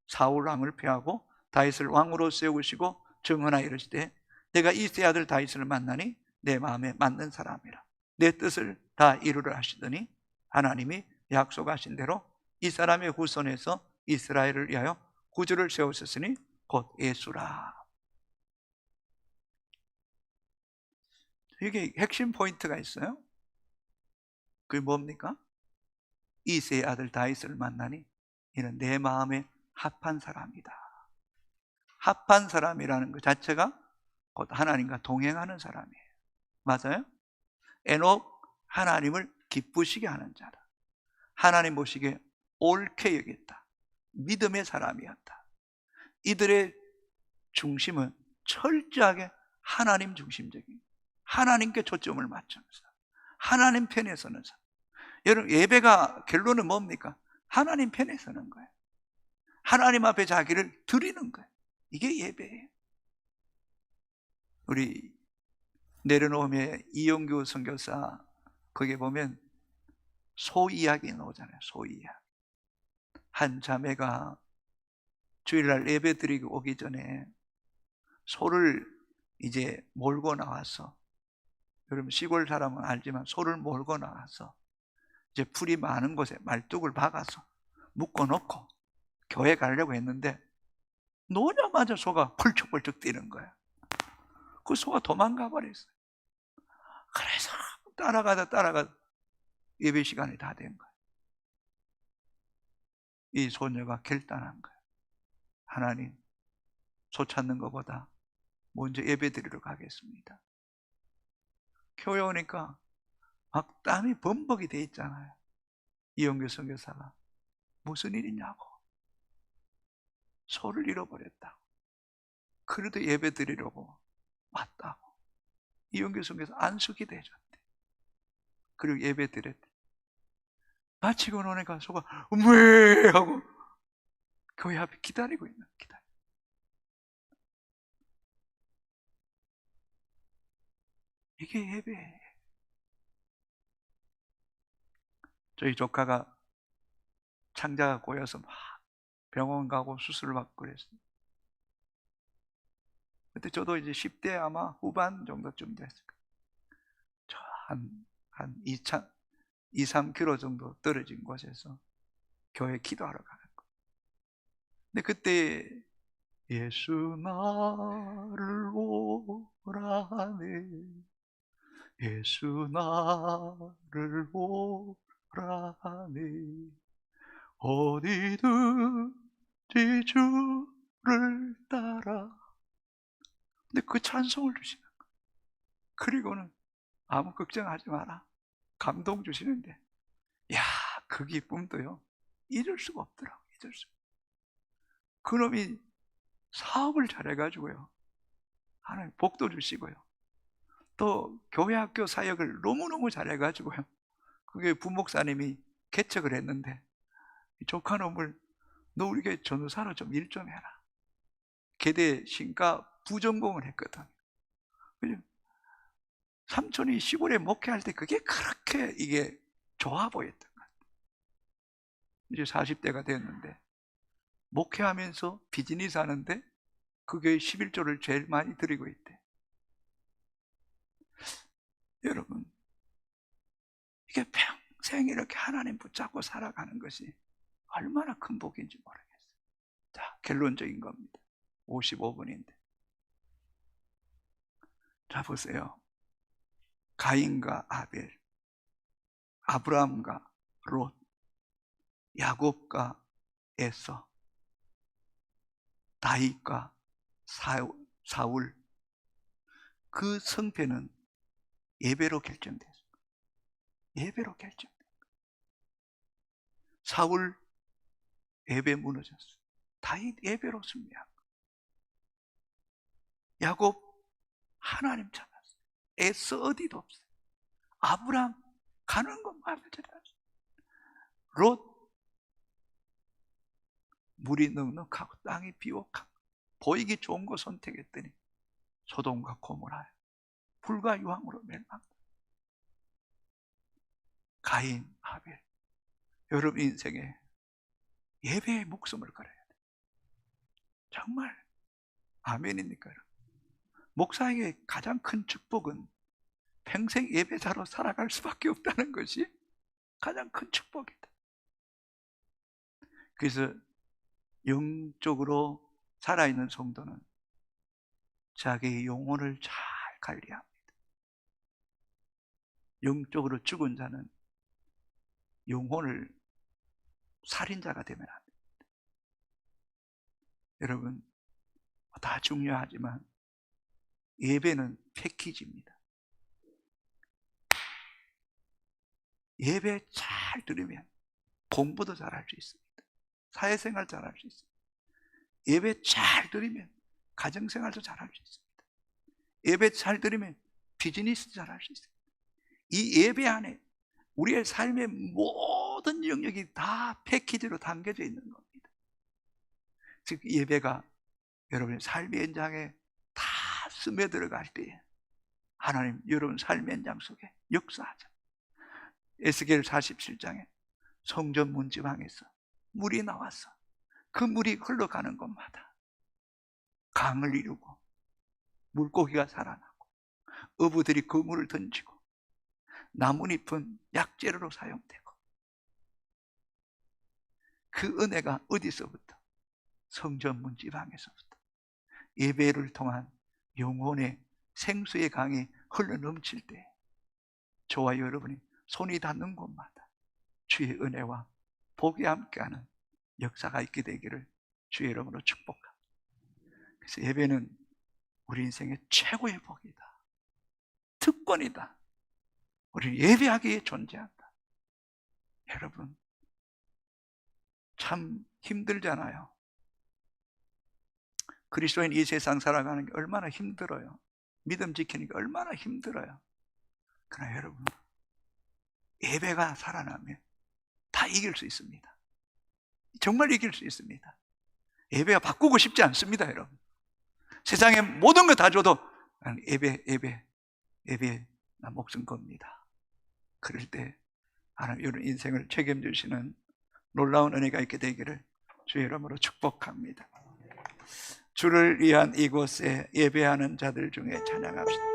사울 왕을 패하고 다윗을 왕으로 세우시고 정언하여 이르시되 내가 이새의 아들 다윗을 만나니 내 마음에 맞는 사람이라. 내 뜻을 다 이루려 하시더니 하나님이 약속하신 대로 이 사람의 후손에서 이스라엘을 위하여 구주를 세우셨으니 곧 예수라. 이게 핵심 포인트가 있어요. 그게 뭡니까? 이새의 아들 다윗을 만나니 이는 내 마음에 합한 사람이다. 합한 사람이라는 것 자체가 곧 하나님과 동행하는 사람이에요. 맞아요? 에녹, 하나님을 기쁘시게 하는 자다. 하나님 보시기에 옳게 여겼다. 믿음의 사람이었다. 이들의 중심은 철저하게 하나님 중심적인, 하나님께 초점을 맞추면서 하나님 편에 서는 사람. 여러분, 예배가 결론은 뭡니까? 하나님 편에 서는 거예요. 하나님 앞에 자기를 드리는 거예요. 이게 예배예요. 우리 내려놓음의 이용규 선교사, 거기에 보면 소 이야기 나오잖아요. 소 이야기. 한 자매가 주일날 예배 드리고 오기 전에 소를 이제 몰고 나와서, 여러분 시골 사람은 알지만 소를 몰고 나와서 이제 풀이 많은 곳에 말뚝을 박아서 묶어놓고 교회 가려고 했는데 놓자마자 소가 펄쩍펄쩍 뛰는 거야. 그 소가 도망가 버렸어요. 그래서 따라가다 예배 시간이 다 된 거예요. 이 소녀가 결단한 거예요. 하나님, 소 찾는 것보다 먼저 예배 드리러 가겠습니다. 교회 오니까 막 땀이 범벅이 돼 있잖아요. 이영규 선교사가 무슨 일이냐고, 소를 잃어버렸다고. 그래도 예배 드리려고 왔다고. 이영규 선교사 안수기 대줬대. 그리고 예배 드렸대. 마치고 노니까 소가 왜 하고 교회 앞에 기다리고 있는 기다려. 이게 예배예요. 저희 조카가 창자가 고여서 막 병원 가고 수술 받고 그랬어요. 그때 저도 이제 10대 아마 후반 정도쯤 됐을 거예요. 한 2, 3km 정도 떨어진 곳에서 교회 기도하러 가는 거예요. 근데 그때 예수 나를 보라네, 예수 나를 보라네, 어디든지 주를 따라. 근데 그 찬송을 주시는 거예요. 그리고는 아무 걱정하지 마라, 감동 주시는데, 야, 그 기쁨도요 잊을 수가 없더라고요. 잊을 수. 그놈이 사업을 잘해가지고요, 하나님 복도 주시고요, 또 교회 학교 사역을 너무너무 잘해가지고요, 그게 부목사님이 개척을 했는데, 조카 놈을 너 우리 교회 전도사로 좀 일 좀 해라. 계대 신과 부전공을 했거든. 삼촌이 시골에 목회할 때 그게 그렇게 이게 좋아 보였던 것 같아요. 이제 40대가 됐는데 목회하면서 비즈니스 하는데 그 교회 11조를 제일 많이 드리고 있대. 여러분, 이게 평생 이렇게 하나님 붙잡고 살아가는 것이 얼마나 큰 복인지 모르겠어요. 자, 결론적인 겁니다. 55분인데. 자, 보세요. 가인과 아벨, 아브라함과 롯, 야곱과 에서, 다윗과 사울. 그 성패는 예배로 결정됐습니다. 예배로 결정됐습니다. 사울 예배 무너졌어요. 다윗 예배로 승리한 거예요. 야곱 하나님 찾았어요. 에서 어디도 없어요. 아브라함 가는 것마다 찾았어요. 롯 물이 넉넉하고 땅이 비옥하고 보이기 좋은 거 선택했더니 소돔과 고모라 불과 유황으로 멸망. 가인, 아벨. 여러분 인생에 예배에 목숨을 걸어야 돼요. 정말 아멘입니까? 목사에게 가장 큰 축복은 평생 예배자로 살아갈 수밖에 없다는 것이 가장 큰 축복이다. 그래서 영적으로 살아있는 성도는 자기의 영혼을 잘 관리합니다. 영적으로 죽은 자는 영혼을 살인자가 되면 안 됩니다. 여러분, 다 중요하지만 예배는 패키지입니다. 예배 잘 들으면 공부도 잘할 수 있습니다. 사회생활 잘할 수 있습니다. 예배 잘 들으면 가정생활도 잘할 수 있습니다. 예배 잘 들으면 비즈니스 잘할 수 있습니다. 이 예배 안에 우리의 삶의 모든 영역이 다 패키지로 담겨져 있는 겁니다. 즉 예배가 여러분의 삶의 현장에 다 스며들어갈 때에 하나님 여러분 삶의 현장 속에 역사하자. 에스겔 47장에 성전 문지방에서 물이 나왔어. 그 물이 흘러가는 곳마다 강을 이루고 물고기가 살아나고 어부들이 그 물을 던지고 나뭇잎은 약재료로 사용되고, 그 은혜가 어디서부터? 성전 문지방에서부터 예배를 통한 영혼의 생수의 강이 흘러넘칠 때 저와 여러분이 손이 닿는 곳마다 주의 은혜와 복이 함께하는 역사가 있게 되기를 주의 이름으로 축복합니다. 그래서 예배는 우리 인생의 최고의 복이다, 특권이다. 우리 예배하기에 존재한다. 여러분, 참 힘들잖아요. 그리스도인 이 세상 살아가는 게 얼마나 힘들어요. 믿음 지키는 게 얼마나 힘들어요. 그러나 여러분, 예배가 살아나면 다 이길 수 있습니다. 정말 이길 수 있습니다. 예배가 바꾸고 싶지 않습니다, 여러분. 세상에 모든 거 다 줘도 예배 나 목숨 겁니다. 그럴 때 하나님 이런 인생을 책임지시는 놀라운 은혜가 있게 되기를 주의 이름으로 축복합니다. 주를 위한 이곳에 예배하는 자들 중에 찬양합시다.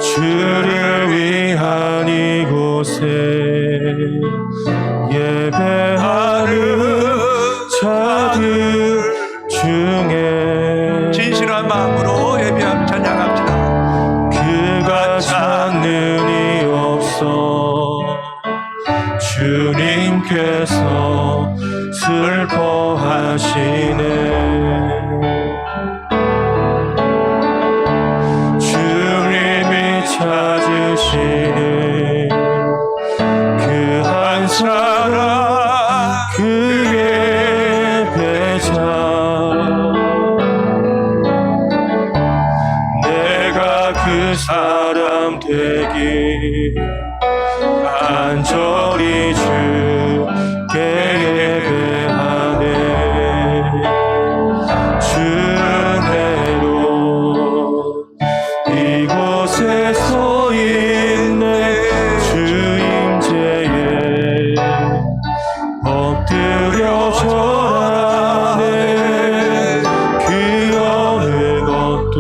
주를 위한 이곳에 예배하는 자들 중에 진실한 마음으로 예배하며 찬양합시다. 그가 찾는 이 없어 주님께서 슬퍼하시네. 찾으시는 그 한 사람 그 예배자 내가 그 사람 되기 간절히 주께 예배하네. 주내로 이곳에서 있네 주임제에 엎드려 절하네. 그 어느 것도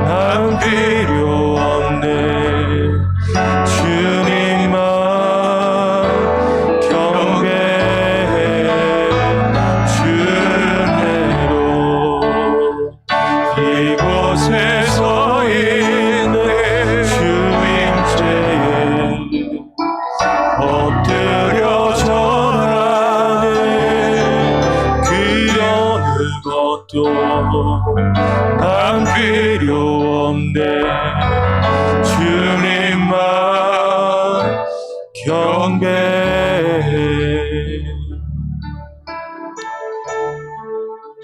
난 필요 없네. 주님만 경배해. 주내로 이곳에서 있네 주임제에 엎드려 절하네. 그 어느 것도 난 필요 없네. 주님만 경배해.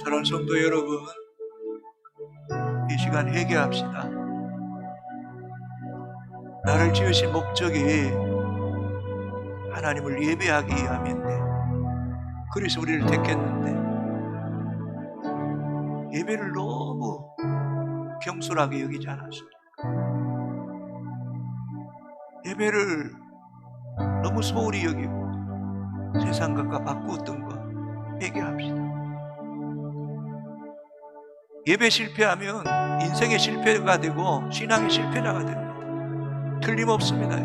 사랑하는 성도 여러분, 이 시간 회개합시다. 나를 지으신 목적이 하나님을 예배하기 위함인데, 그래서 우리를 택했는데 예배를 너무 경솔하게 여기지 않았습니까? 예배를 너무 소홀히 여기고 세상 것과 바꾸었던 것 회개합시다. 예배 실패하면 인생의 실패가 되고 신앙의 실패자가 됩니다. 틀림없습니다.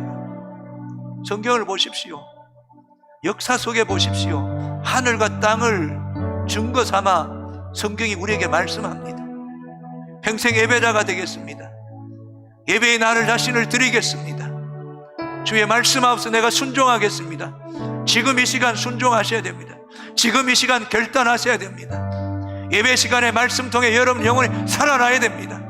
성경을 보십시오. 역사 속에 보십시오. 하늘과 땅을 증거 삼아 성경이 우리에게 말씀합니다. 평생 예배자가 되겠습니다. 예배의 나를 자신을 드리겠습니다. 주의 말씀 앞서 내가 순종하겠습니다. 지금 이 시간 순종하셔야 됩니다. 지금 이 시간 결단하셔야 됩니다. 예배 시간에 말씀 통해 여러분 영혼이 살아나야 됩니다.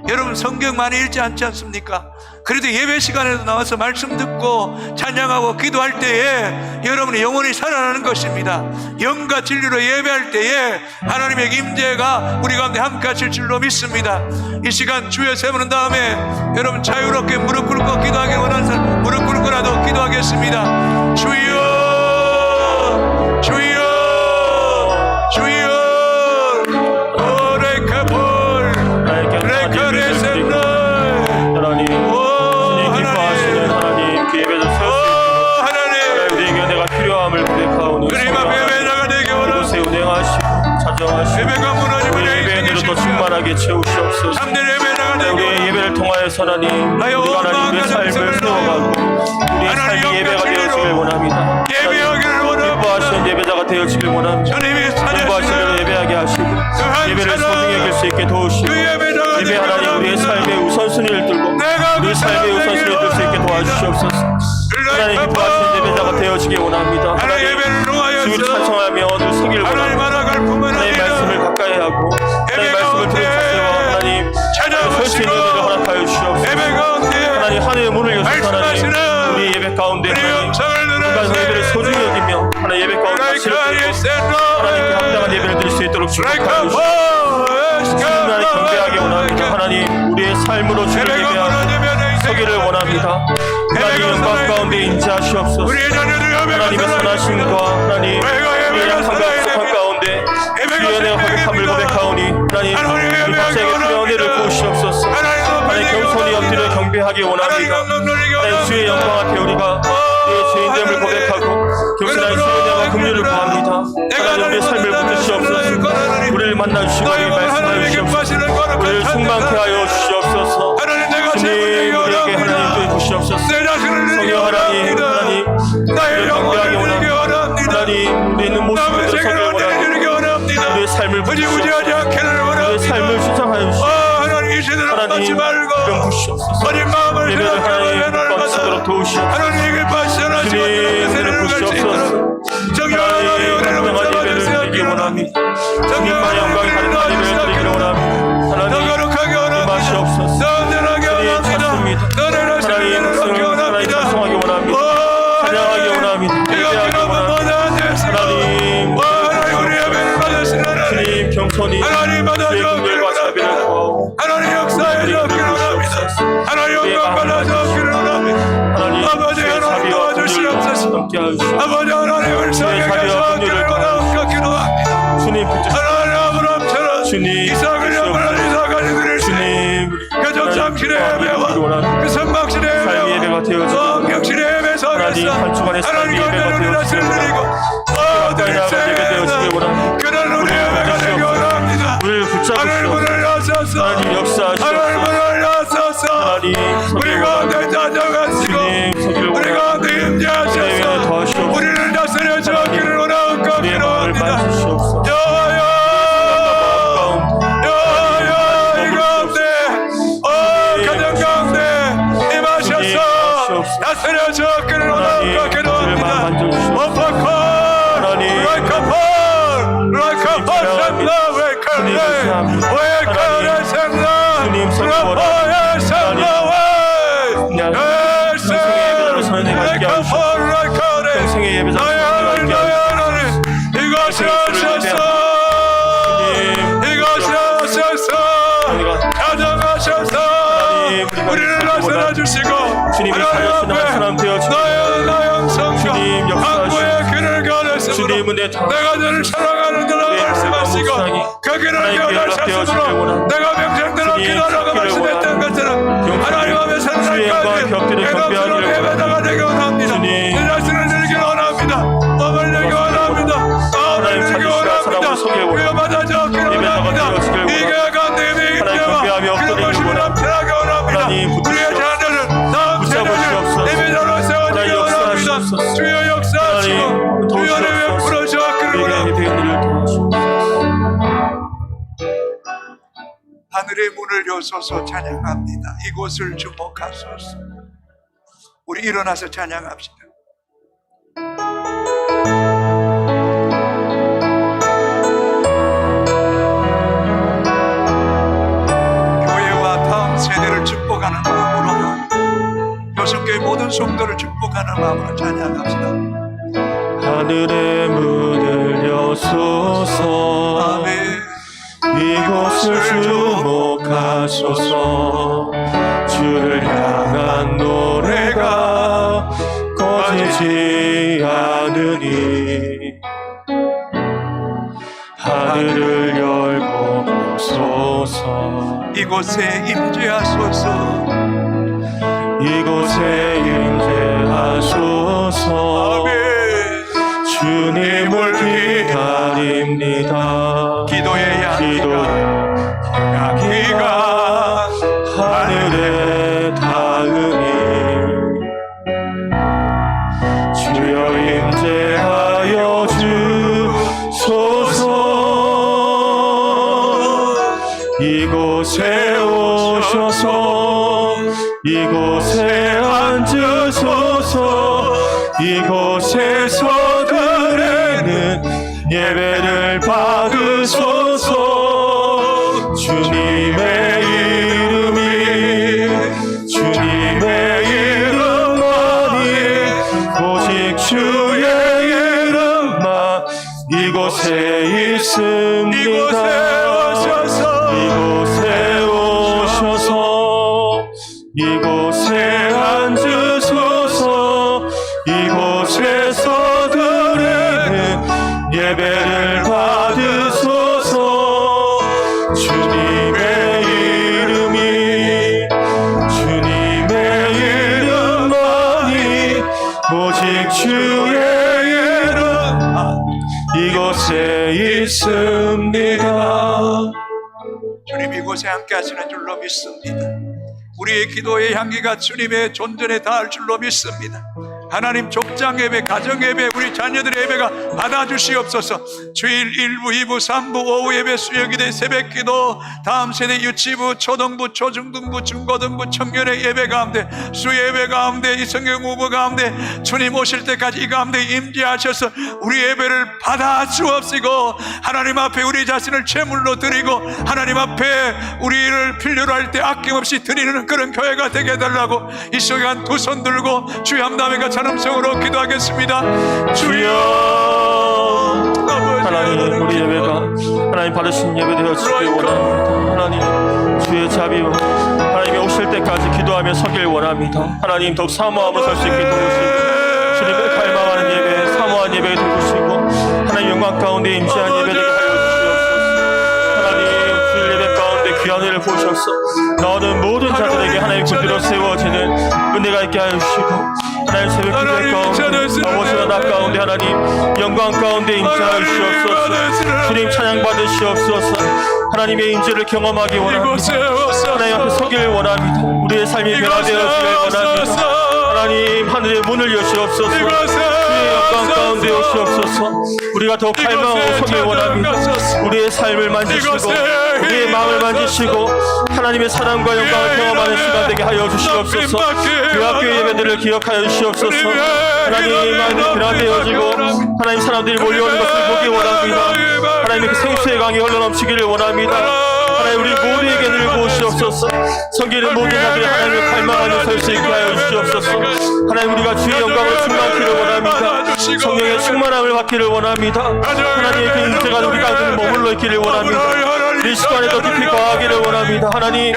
여러분 성경 많이 읽지 않지 않습니까? 그래도 예배 시간에도 나와서 말씀 듣고 찬양하고 기도할 때에 여러분의 영혼이 살아나는 것입니다. 영과 진리로 예배할 때에 하나님의 임재가 우리 가운데 함께 하실 줄로 믿습니다. 이 시간 주의 세우는 다음에 여러분 자유롭게 무릎 꿇고 기도하기 원하는 사람 무릎 꿇고라도 기도하겠습니다. 주여 주여 주여 하나님, 주님 기뻐하시는 하나님, 그 예배를 세울 수 있도록 하나님, 우리에게 은혜가 필요함을 고백하오니 이곳에 운행하시고 자정하시고 우리의 예배의 은혜로 더 충만하게 채우시옵소서. 우리의 예배를 통하여서 하나님, 우리가 하나님의 삶을 세워가고 우리의 삶이 예배가 되어지길 원합니다. 기뻐하시는 예배자가 되어지길 원합니다. 기뻐하시는 예배하게 하시고 예배를 소중히 여길 수 있게 도우시고 예배 하나님 우리의 삶의 우선순위를 들고 우리 삶의 우선순위를 들 수 있게 도와주시옵소서. 하나님 기뻐하시는 예배자가 되어지길 원합니다. 하나님 주를 찬송하며 늘 서길 원합니다. 하나님 말씀을 가까이 하고 하나님 말씀을 들은 자세와 하나님 설 수 있는 은혜를 허락하여 주시옵소서. 하나님 하늘의 문을 여셔서 하나님 우리 예배 가운데 하나님 인간 예배를 소중히 여기며 하나님 예배 가운데 가치를 두고 하나님께 합당한 예배를 드릴 수 있도록 축복하여 주시옵소서. 하나님 경배하기 원합니다. 하나님 우리의 삶으로 주를 예배하고 서기를 원합니다. 하나님 영광 가운데 인자하시옵소서. 하나님의 선하심과 하나님 우리의 약함과 약속한 가운데 주의 은혜와 거룩함을 고백하오니 하나님 우리 각자에게 필요한 은혜를 부으시옵소서. 하나님 겸손히 엎드려 경배하기 원합니다. 하나님 주의 영광 앞에 우리가 우리의 죄인됨을 고백하고 겸손한 주의 은혜와 긍휼을 구합니다. 하나님 우리의 삶을 붙드시옵소서. 우리를 만나주시고 우리를 말씀하여 주시옵소서. 우리를 충만케 하여 주시옵소서. 주님 우리에게 하나님 주시옵소서. 성령 하나님 하나님 우리를 경배하기 원합니다. 하나님 우리 있는 모습을 들어서길 원합니다. 우리의 삶을 붙드시옵소서. 우리의 삶을 수상하여 주시옵소서. 하나님 이름 부시옵소서. 예배를 하나님 멈추도록 도우시옵소서. 주님 은혜를 부시옵소서. 하나님 분명한 예배를 드리기 원합니다. 주님만 영광이 가득한 예배를 드리기 원합니다. 하나님 임하시옵소서. 주님 찾습니다. 하나님 찬송하기 원합니다. 찬양하기 원합니다. 예배하기 원합니다. 하나님 겸손히 주의 긍휼과 자비를 구하오. 하나님 역사에 적기를 원합니다. 하나님 영광 받아주기를 원합니다. 아버지 하나님 도와주시옵소서. 아버지 하나님을 성령에서 얻기를 원하옵고 기도합니다. 주님 붙드시옵소서. 하나님 아브라함처럼 이삭을 영원한 이삭까지 드릴 수 있는 그 정상실의 예배와 그 선박실의 예배와 성경실의 예배 속에서 하나님 건강을 우리가 드리고 모든 세계에서 그런 우리 예배가 되기 원합니다. 하나님 문을 여셔서 하나님 문을 여셔서 우리 가운데 찾아가시고 우리 가운데 임재하셔서 우리를 다스려 주기를 원하옵고 기도합니다. 여호와여 이 가운데 가정 가운데 임하셔서 다스려 주기를 원하옵고 기도합니다. 오파콜 평생의 예배자 이것이 하셔서 가정하셔서 우리를 나서나 주시고 주님이 살려주시는 한 사람 되어주시고 나의 영성과 주님 역사하시고 강구의 길을 가르시므로 주님은 내 내가 너를 사랑하는 그런 말씀하시고 주시고 그 길을 변화하셨으므로 내가 평생대로 기도하라고 말씀했던 것처럼 하나님 앞에 설 날까지 내가 서로 예배자가 되기 원합니다. 내 자신을 드리기 원합니다. 몸을 내기 원합니다. 마음을 드리기 원합니다. 위험하다 적기를 원합니다. 이 교회 가운데 예배자와 그런 것을 남편하기 원합니다. 우리의 자녀를 다음 세대를 예배자로 세워주기 원합니다. 주여 역사하시고 주여 내 베풀어 주옵기를 원합니다. 하늘의 문을 여소서 찬양합니다. 이곳을 주목하소서. 우리 일어나서 찬양합시다. 교회와 다음 세대를 축복하는 마음으로, 여섯교회 모든 성도를 축복하는 마음으로 찬양합시다. 하늘의 문을 여소서. 아멘. 이곳을 주목하소서. 주를 향한 노래가 꺼지지 않으니 하늘을 열고 보소서. 이곳에 임재하소서. 이곳에 임재하소서. 아멘. 주님을 기다립니다. 기도의 향기가 하늘에 닿으니 주여 임재하여 주소서. 이곳에 오셔서 이곳에 앉으소서. 이곳에서 드리는 예배를 받으소서. 주님의 이름만이 오직 주의 이름만 이곳에 있습니다. 이곳에 오셔서 이곳에 앉으소서. 이곳에서 드리는 예배를 받으소서. 주님의 이름만이 오직 주의 이름만 이곳에 있습니다. 주님 이곳에 함께 하시는 줄로 믿습니다. 우리의 기도의 향기가 주님의 존전에 닿을 줄로 믿습니다. 하나님 족장 예배, 가정 예배, 우리 자녀들의 예배가 받아주시옵소서. 주일 1부, 2부, 3부, 오후 예배, 수요기대, 새벽기도, 다음 세대 유치부, 초등부, 초중등부, 중고등부, 청년의 예배 가운데, 수예배 가운데, 이성경 후보 가운데 주님 오실 때까지 이 가운데 임재하셔서 우리 예배를 받아 주옵시고, 하나님 앞에 우리 자신을 제물로 드리고 하나님 앞에 우리를 필요로 할 때 아낌없이 드리는 그런 교회가 되게 해달라고 이 시간 두 손 들고 주여 함담과 찬음성으로 기도하겠습니다. 주여. 하나님, 우리 예배가 하나님 받으신 예배 되어지길 원합니다. 하나님, 주의 자비와 하나님이 오실 때까지 기도하며 서길 원합니다. 하나님, 더욱 사모하며 설 수 있게 도우시고 주님을 갈망하는 예배, 사모한 예배 도우시고 하나님 영광 가운데 임재한 예배 되게 하여 주시옵소서. 하나님, 주일 예배 가운데 귀한 은혜를 보셔서 나오는 모든 자들에게 하나님 군대로 세워지는 은혜가 있게 하여 주시고, 하나님 새벽 기도의 가운데 아버지와 나 가운데 하나님 영광 가운데 임재하여 주시옵소서. 주님 찬양 받으시옵소서. 하나님의 임재를 경험하기 원합니다. 하나님 앞에 서길 원합니다. 우리의 삶이 변화되어지길 원합니다. 하나님 하늘의 문을 여시옵소서. 주의 영광 가운데 오시옵소서. 우리가 더 갈망하고 서길 원합니다. 우리의 삶을 만지시고 우리의 마음을 만지시고 하나님의 사랑과 영광을 경험하는 시간 되게 하여 주시옵소서. 그 학교 예배들을 기억하여 주시옵소서. 하나님 마음이 변화되어지고 하나님 사람들이 몰려오는 것을 보기 원합니다. 하나님의 그 생수의 강이 흘러넘치기를 원합니다. 하나님 우리 모두에게 늘고 오시옵소서. 섬기는 모든 자들이 하나님을 갈망하며 설 수 있게 하여 주시옵소서. 하나님 우리가 주의 영광을 충만키를 원합니다. 성령의 충만함을 받기를 원합니다. 하나님의 그 임재가 우리 가운데 머물러 있기를 원합니다. 이 시간에 더 깊이 거하기를 원합니다. 하나님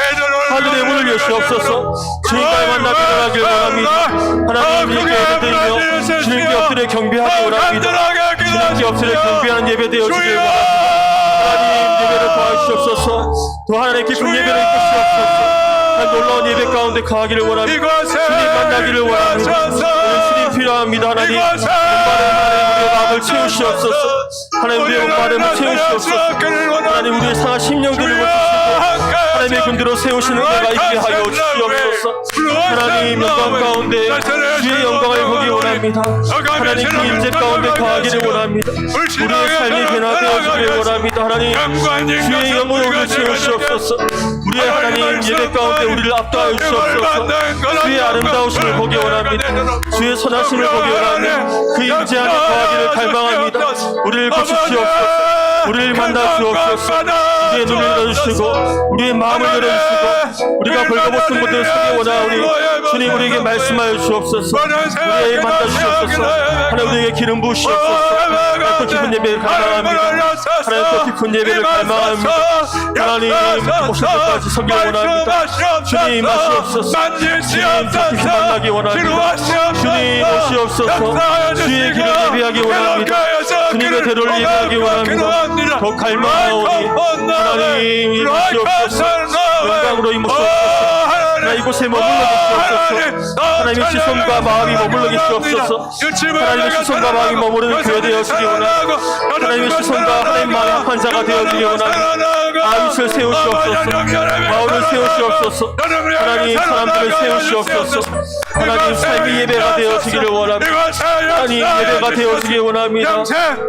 하늘의 문을 여시옵소서. 주님과의 만남이 일어나기를 원합니다. 하나님 이렇게 예배드리며 주님께 엎드려 경배하기 원합니다. 주님께 엎드려 경배하는 예배 되어주길 원합니다. 하나님 예배를 더하시옵소서. 또 하나님 깊은 예배를 이끄시옵소서. 놀라운 예배 가운데 가기를 원합니다. 주님 만나기를 원합니다. 주님 필요합니다. 하나님 우리의 마음을 채우시옵소서. 하나님 우리의 마음을 채우시옵소서. 하나님 우리의 상한 심령들을 고치시고 하나님의 군대로 세우시는 내가 있게 하여 주시옵소서. 하나님 영광 가운데 주의 영광을 보기 원합니다. 하나님 그 임재 가운데 가기를 원합니다. 우리의 삶이 변화되어지기를 원합니다. 하나님 주의 영으로 우리를 채우시옵소서. 우리의 하나님 예배 가운데 우리를 압도하여 주시옵소서. 주의 아름다우심을 보기 원합니다. 주의 선하심을 보기 원합니다. 그 임재 안에 거하기를 갈망합니다. 우리를 고치시옵소서. 우리를 만나 주옵소서. 우리의 눈을 열어주시고 우리의 마음을 열어주시고 우리가 벌거벗은 곳을 서기 원하오니 주님 우리에게 말씀하여 주옵소서. 우리에게 만나 주옵소서. 하나님 우리에게 기름 부으시옵소서. 더 깊은 예배를 갈망합니다. 하나님 더 깊은 예배를 갈망합니다. 하나님 오실 때까지 서기 원합니다. 주님 마시옵소서. 주님 더 깊이 만나기 원합니다. 주님 오시옵소서. 주의 길을 예배하기 원합니다. 주님의 대로를 예배하기 원합니다. 더 갈망하오니 하나님 이루시옵소서. 영광으로 임하시옵소서. 하나님 이곳에 머물러 계시옵소서. 하나님의 시선과 마음이 머물러 계시옵소서. 하나님의 시선과 마음이 머무르는 교회 되어지기 원합니다. 하나님의 시선과 하나님 마음의 합한 자가 되어지기 원합니다. 아윗을 세우시옵소서. 마을을 세우시옵소서. 하나님 사람들을 세우시옵소서. 하나님 삶이 예배가 되어지기를 원합니다. 하나님 예배가 되어지기를 원합니다.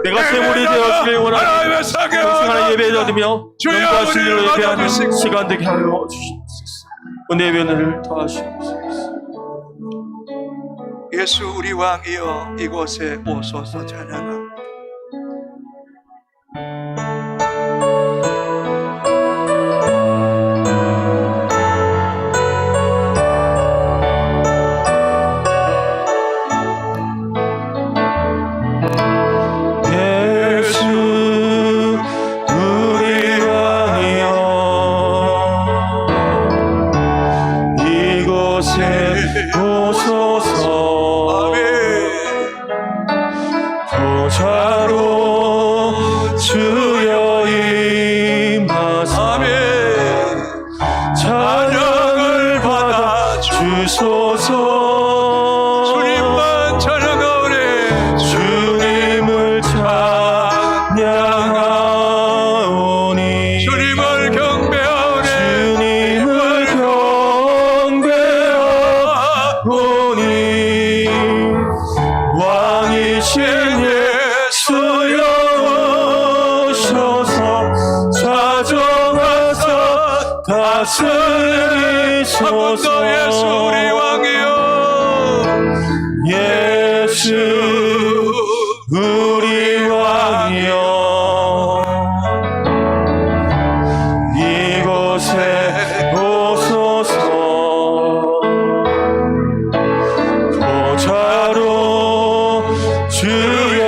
내가 제물이 되어지기를 원합니다. 평생하나 예배드리며 영광하신 일로 예배하는 시간 되게 하여 주시옵소서. 은혜의 변을 더하시옵소서. 예수 우리 왕이여 이곳에 오소서. 찬양합니다. 주님만 찬양하오니 주님을 찬양하오니 주님을 경배하오니 주님을 경배하오니 왕이신 예수여 오셔서 좌정하사 다스리소서. 예수 우리 왕이여 예수 우리 왕이여 이곳에 오소서. 보좌로 주여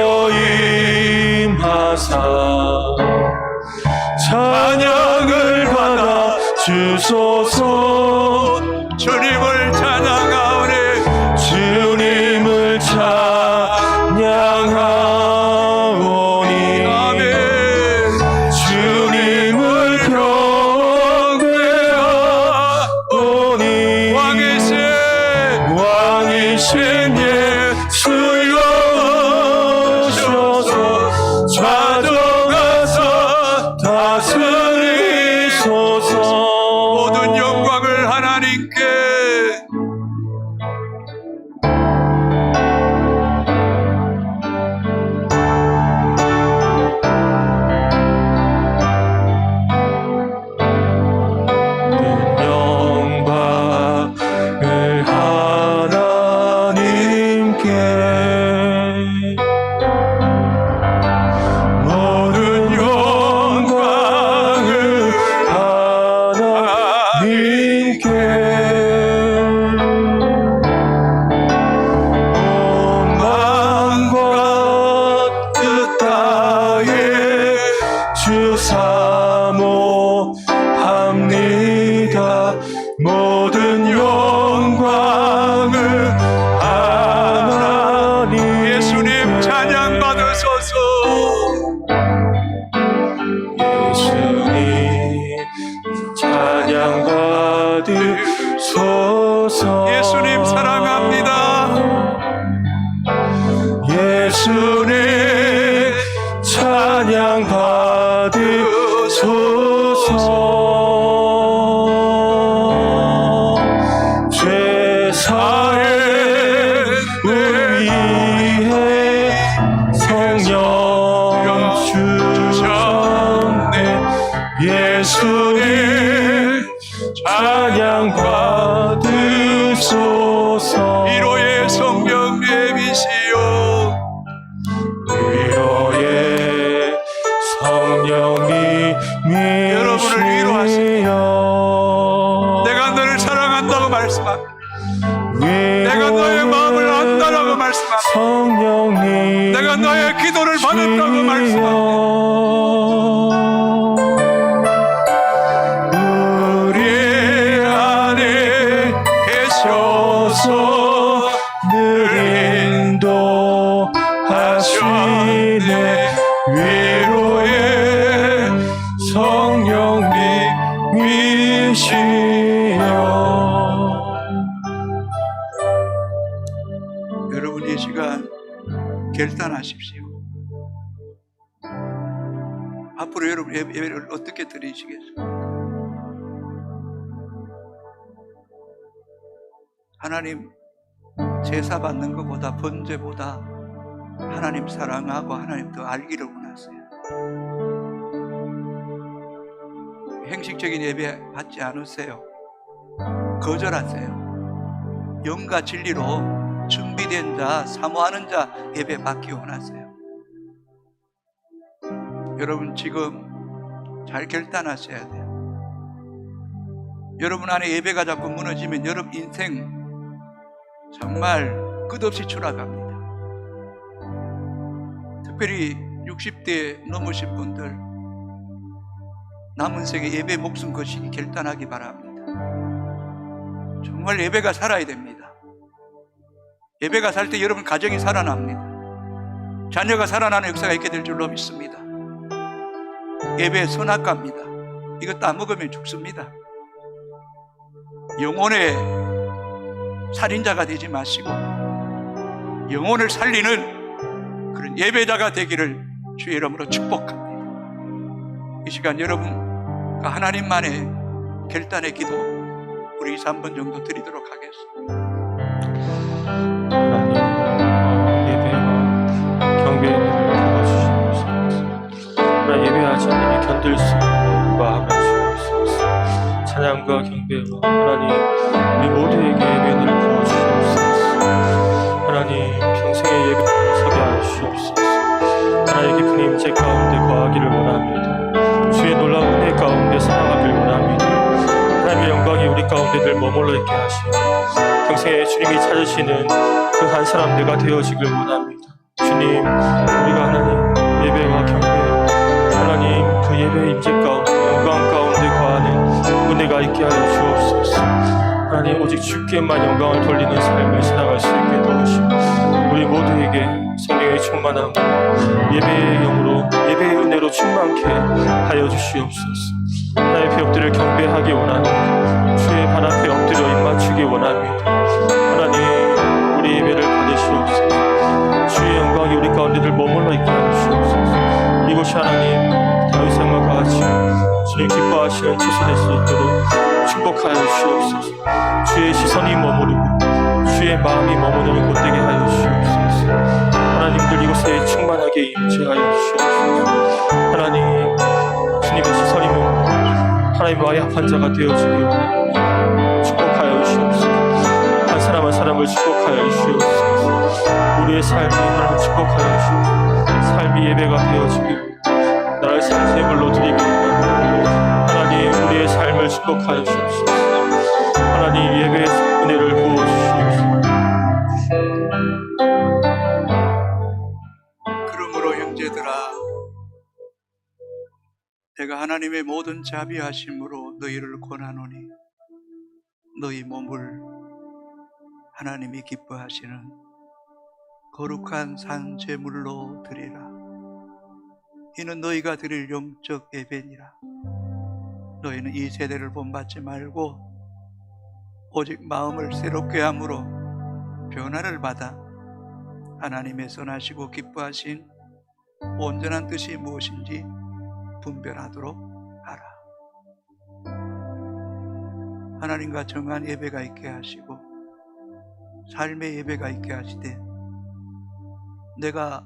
임하사 찬양을 받아 주소서. 주님을 찬양하오니 주님을 찬양하오니 아멘. 주님을 경배하오니 왕이신 예수여 오셔서 좌정하사 다스리소서. 모든 영광을 하나님께 성령 주셨네. 예수님 찬양 받으소서. 위로의 성령 내비시오. 위로의 성령이 여러분을 위로하십니다. 미시여. 내가 너를 사랑한다고 말씀합니다. 위로의 내가 너의 마음을 안다라고 말씀합니다. 성령이 내가 너의 기도를 받았다고 말씀합니다. 우리 안에 계셔서 늘 인도하시네. 위로의 성령님이시여. 여러분 이 시간 결단하십시오. 앞으로 여러분 예배를 어떻게 드리시겠습니까? 하나님 제사 받는 것보다 번제보다 하나님 사랑하고 하나님 더 알기를 원하세요. 형식적인 예배 받지 않으세요. 거절하세요. 영과 진리로 준비된 자, 사모하는 자 예배 받기 원하세요. 여러분 지금 잘 결단하셔야 돼요. 여러분 안에 예배가 자꾸 무너지면 여러분 인생 정말 끝없이 추락합니다. 특별히 60대 넘으신 분들 남은 생에 예배 목숨 거시기 결단하기 바랍니다. 정말 예배가 살아야 됩니다. 예배가 살 때 여러분 가정이 살아납니다. 자녀가 살아나는 역사가 있게 될 줄로 믿습니다. 예배 선악과입니다. 이거 따먹으면 죽습니다. 영혼의 살인자가 되지 마시고 영혼을 살리는 그런 예배자가 되기를 주의 이름으로 축복합니다. 이 시간 여러분과 하나님만의 결단의 기도 우리 3분 정도 드리도록 하겠습니다. 하나님, 예배와 경배를 도와주시옵소서. 하나님, 예배하지 않으면 견딜 수 없는 마음을 주옵소서. 찬양과 경배와 하나님, 우리 모두에게 예배를 부어주시옵소서. 하나님, 평생의 예배를 서게 하시옵소서. 하나님의 깊은 임재 가운데 거하기를 원합니다. 주의 놀라운 은혜 가운데 살아가길 원합니다. 하나님의 영광이 우리 가운데 늘 머물러 있게 하시고 평생에 주님이 찾으시는 그 한 사람 내가 되어지길 원합니다. 주님, 우리가 하나님 예배와 경배, 하나님 그 예배의 임재 가운데 영광 가운데 거하는 은혜가 있게 하여 주옵소서. 하나님 오직 주께만 영광을 돌리는 삶을 살아갈 수 있게 도우시고 우리 모두에게 성령의 충만함, 예배의 영으로 예배의 은혜로 충만케 하여 주시옵소서. 하나님의 엎드려 경배하기 원합니다. 주의 발 앞에 엎드려 입맞추기 원합니다. 하나님 우리 예배를 받으시옵소서. 주의 영광이 우리 가운데 늘 머물러 있게 하시옵소서. 이곳이 하나님 다윗성과 같이 주님 기뻐하시는 처소 될 수 있도록 축복하여 주시옵소서. 주의 시선이 머무르고 주의 마음이 머무르는 곳 되게 하여 주시옵소서. 하나님들 이곳에 충만하게 임재하여 주시옵소서. 하나님 주님의 시선이 머무르고 하나님과의 합한 자가 되어지기 원합니다. 축복하여 주시옵소서. 한 사람 한 사람을 축복하여 주시옵소서. 우리의 삶이 하나님 축복하여 주시옵소서. 삶이 예배가 되어지기를 나를 산세물로 드리기 원합니다. 하나님 우리의 삶을 축복하여 주옵소서. 하나님 예배의 은혜를 부어주시옵소서. 그러므로 형제들아 내가 하나님의 모든 자비하심으로 너희를 권하노니 너희 몸을 하나님이 기뻐하시는 거룩한 산 제물로 드리라. 이는 너희가 드릴 영적 예배니라. 너희는 이 세대를 본받지 말고 오직 마음을 새롭게 함으로 변화를 받아 하나님의 선하시고 기뻐하신 온전한 뜻이 무엇인지 분별하도록 하라. 하나님과 정한 예배가 있게 하시고 삶의 예배가 있게 하시되 내가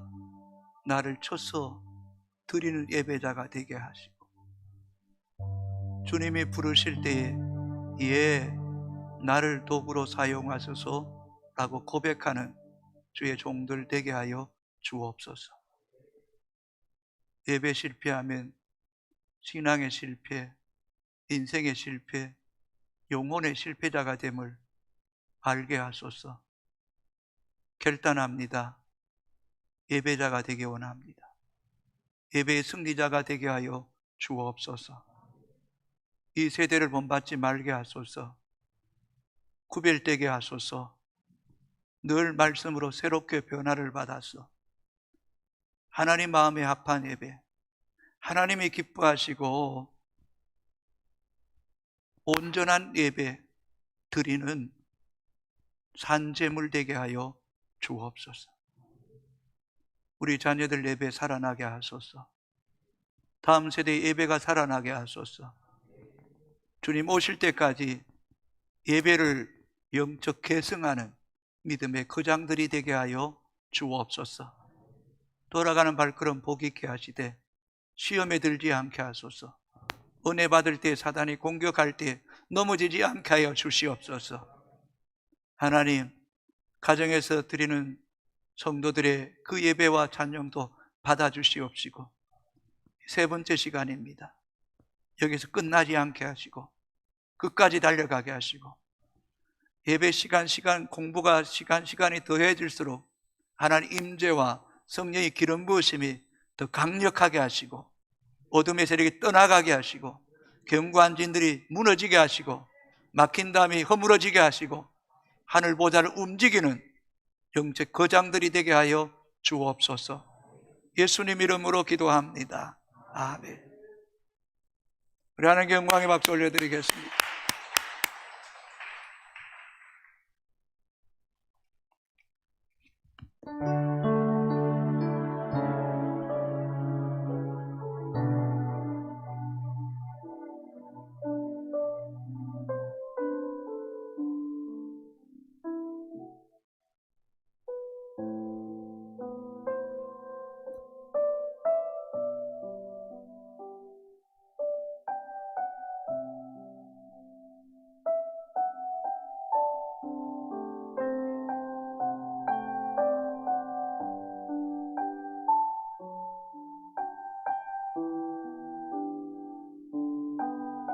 나를 쳐서 드리는 예배자가 되게 하시고, 주님이 부르실 때에 예, 나를 도구로 사용하소서 라고 고백하는 주의 종들 되게 하여 주옵소서. 예배 실패하면 신앙의 실패, 인생의 실패, 영혼의 실패자가 됨을 알게 하소서. 결단합니다. 예배자가 되기 원합니다. 예배의 승리자가 되게 하여 주옵소서. 이 세대를 본받지 말게 하소서. 구별되게 하소서. 늘 말씀으로 새롭게 변화를 받아서 하나님 마음에 합한 예배, 하나님이 기뻐하시고 온전한 예배 드리는 산재물 되게 하여 주옵소서. 우리 자녀들 예배 살아나게 하소서. 다음 세대의 예배가 살아나게 하소서. 주님 오실 때까지 예배를 영적 계승하는 믿음의 거장들이 되게 하여 주옵소서. 돌아가는 발걸음 복 있게 하시되 시험에 들지 않게 하소서. 은혜 받을 때 사단이 공격할 때 넘어지지 않게 하여 주시옵소서. 하나님, 가정에서 드리는 성도들의 그 예배와 찬양도 받아주시옵시고, 세 번째 시간입니다. 여기서 끝나지 않게 하시고 끝까지 달려가게 하시고, 예배 시간 공부가 시간이 더해질수록 하나님 임재와 성령의 기름 부으심이 더 강력하게 하시고, 어둠의 세력이 떠나가게 하시고, 견고한 진들이 무너지게 하시고, 막힌 담이 허물어지게 하시고, 하늘 보좌를 움직이는 영적 거장들이 되게 하여 주옵소서. 예수님 이름으로 기도합니다. 아멘. 우리 하나님께 영광의 박수 올려드리겠습니다.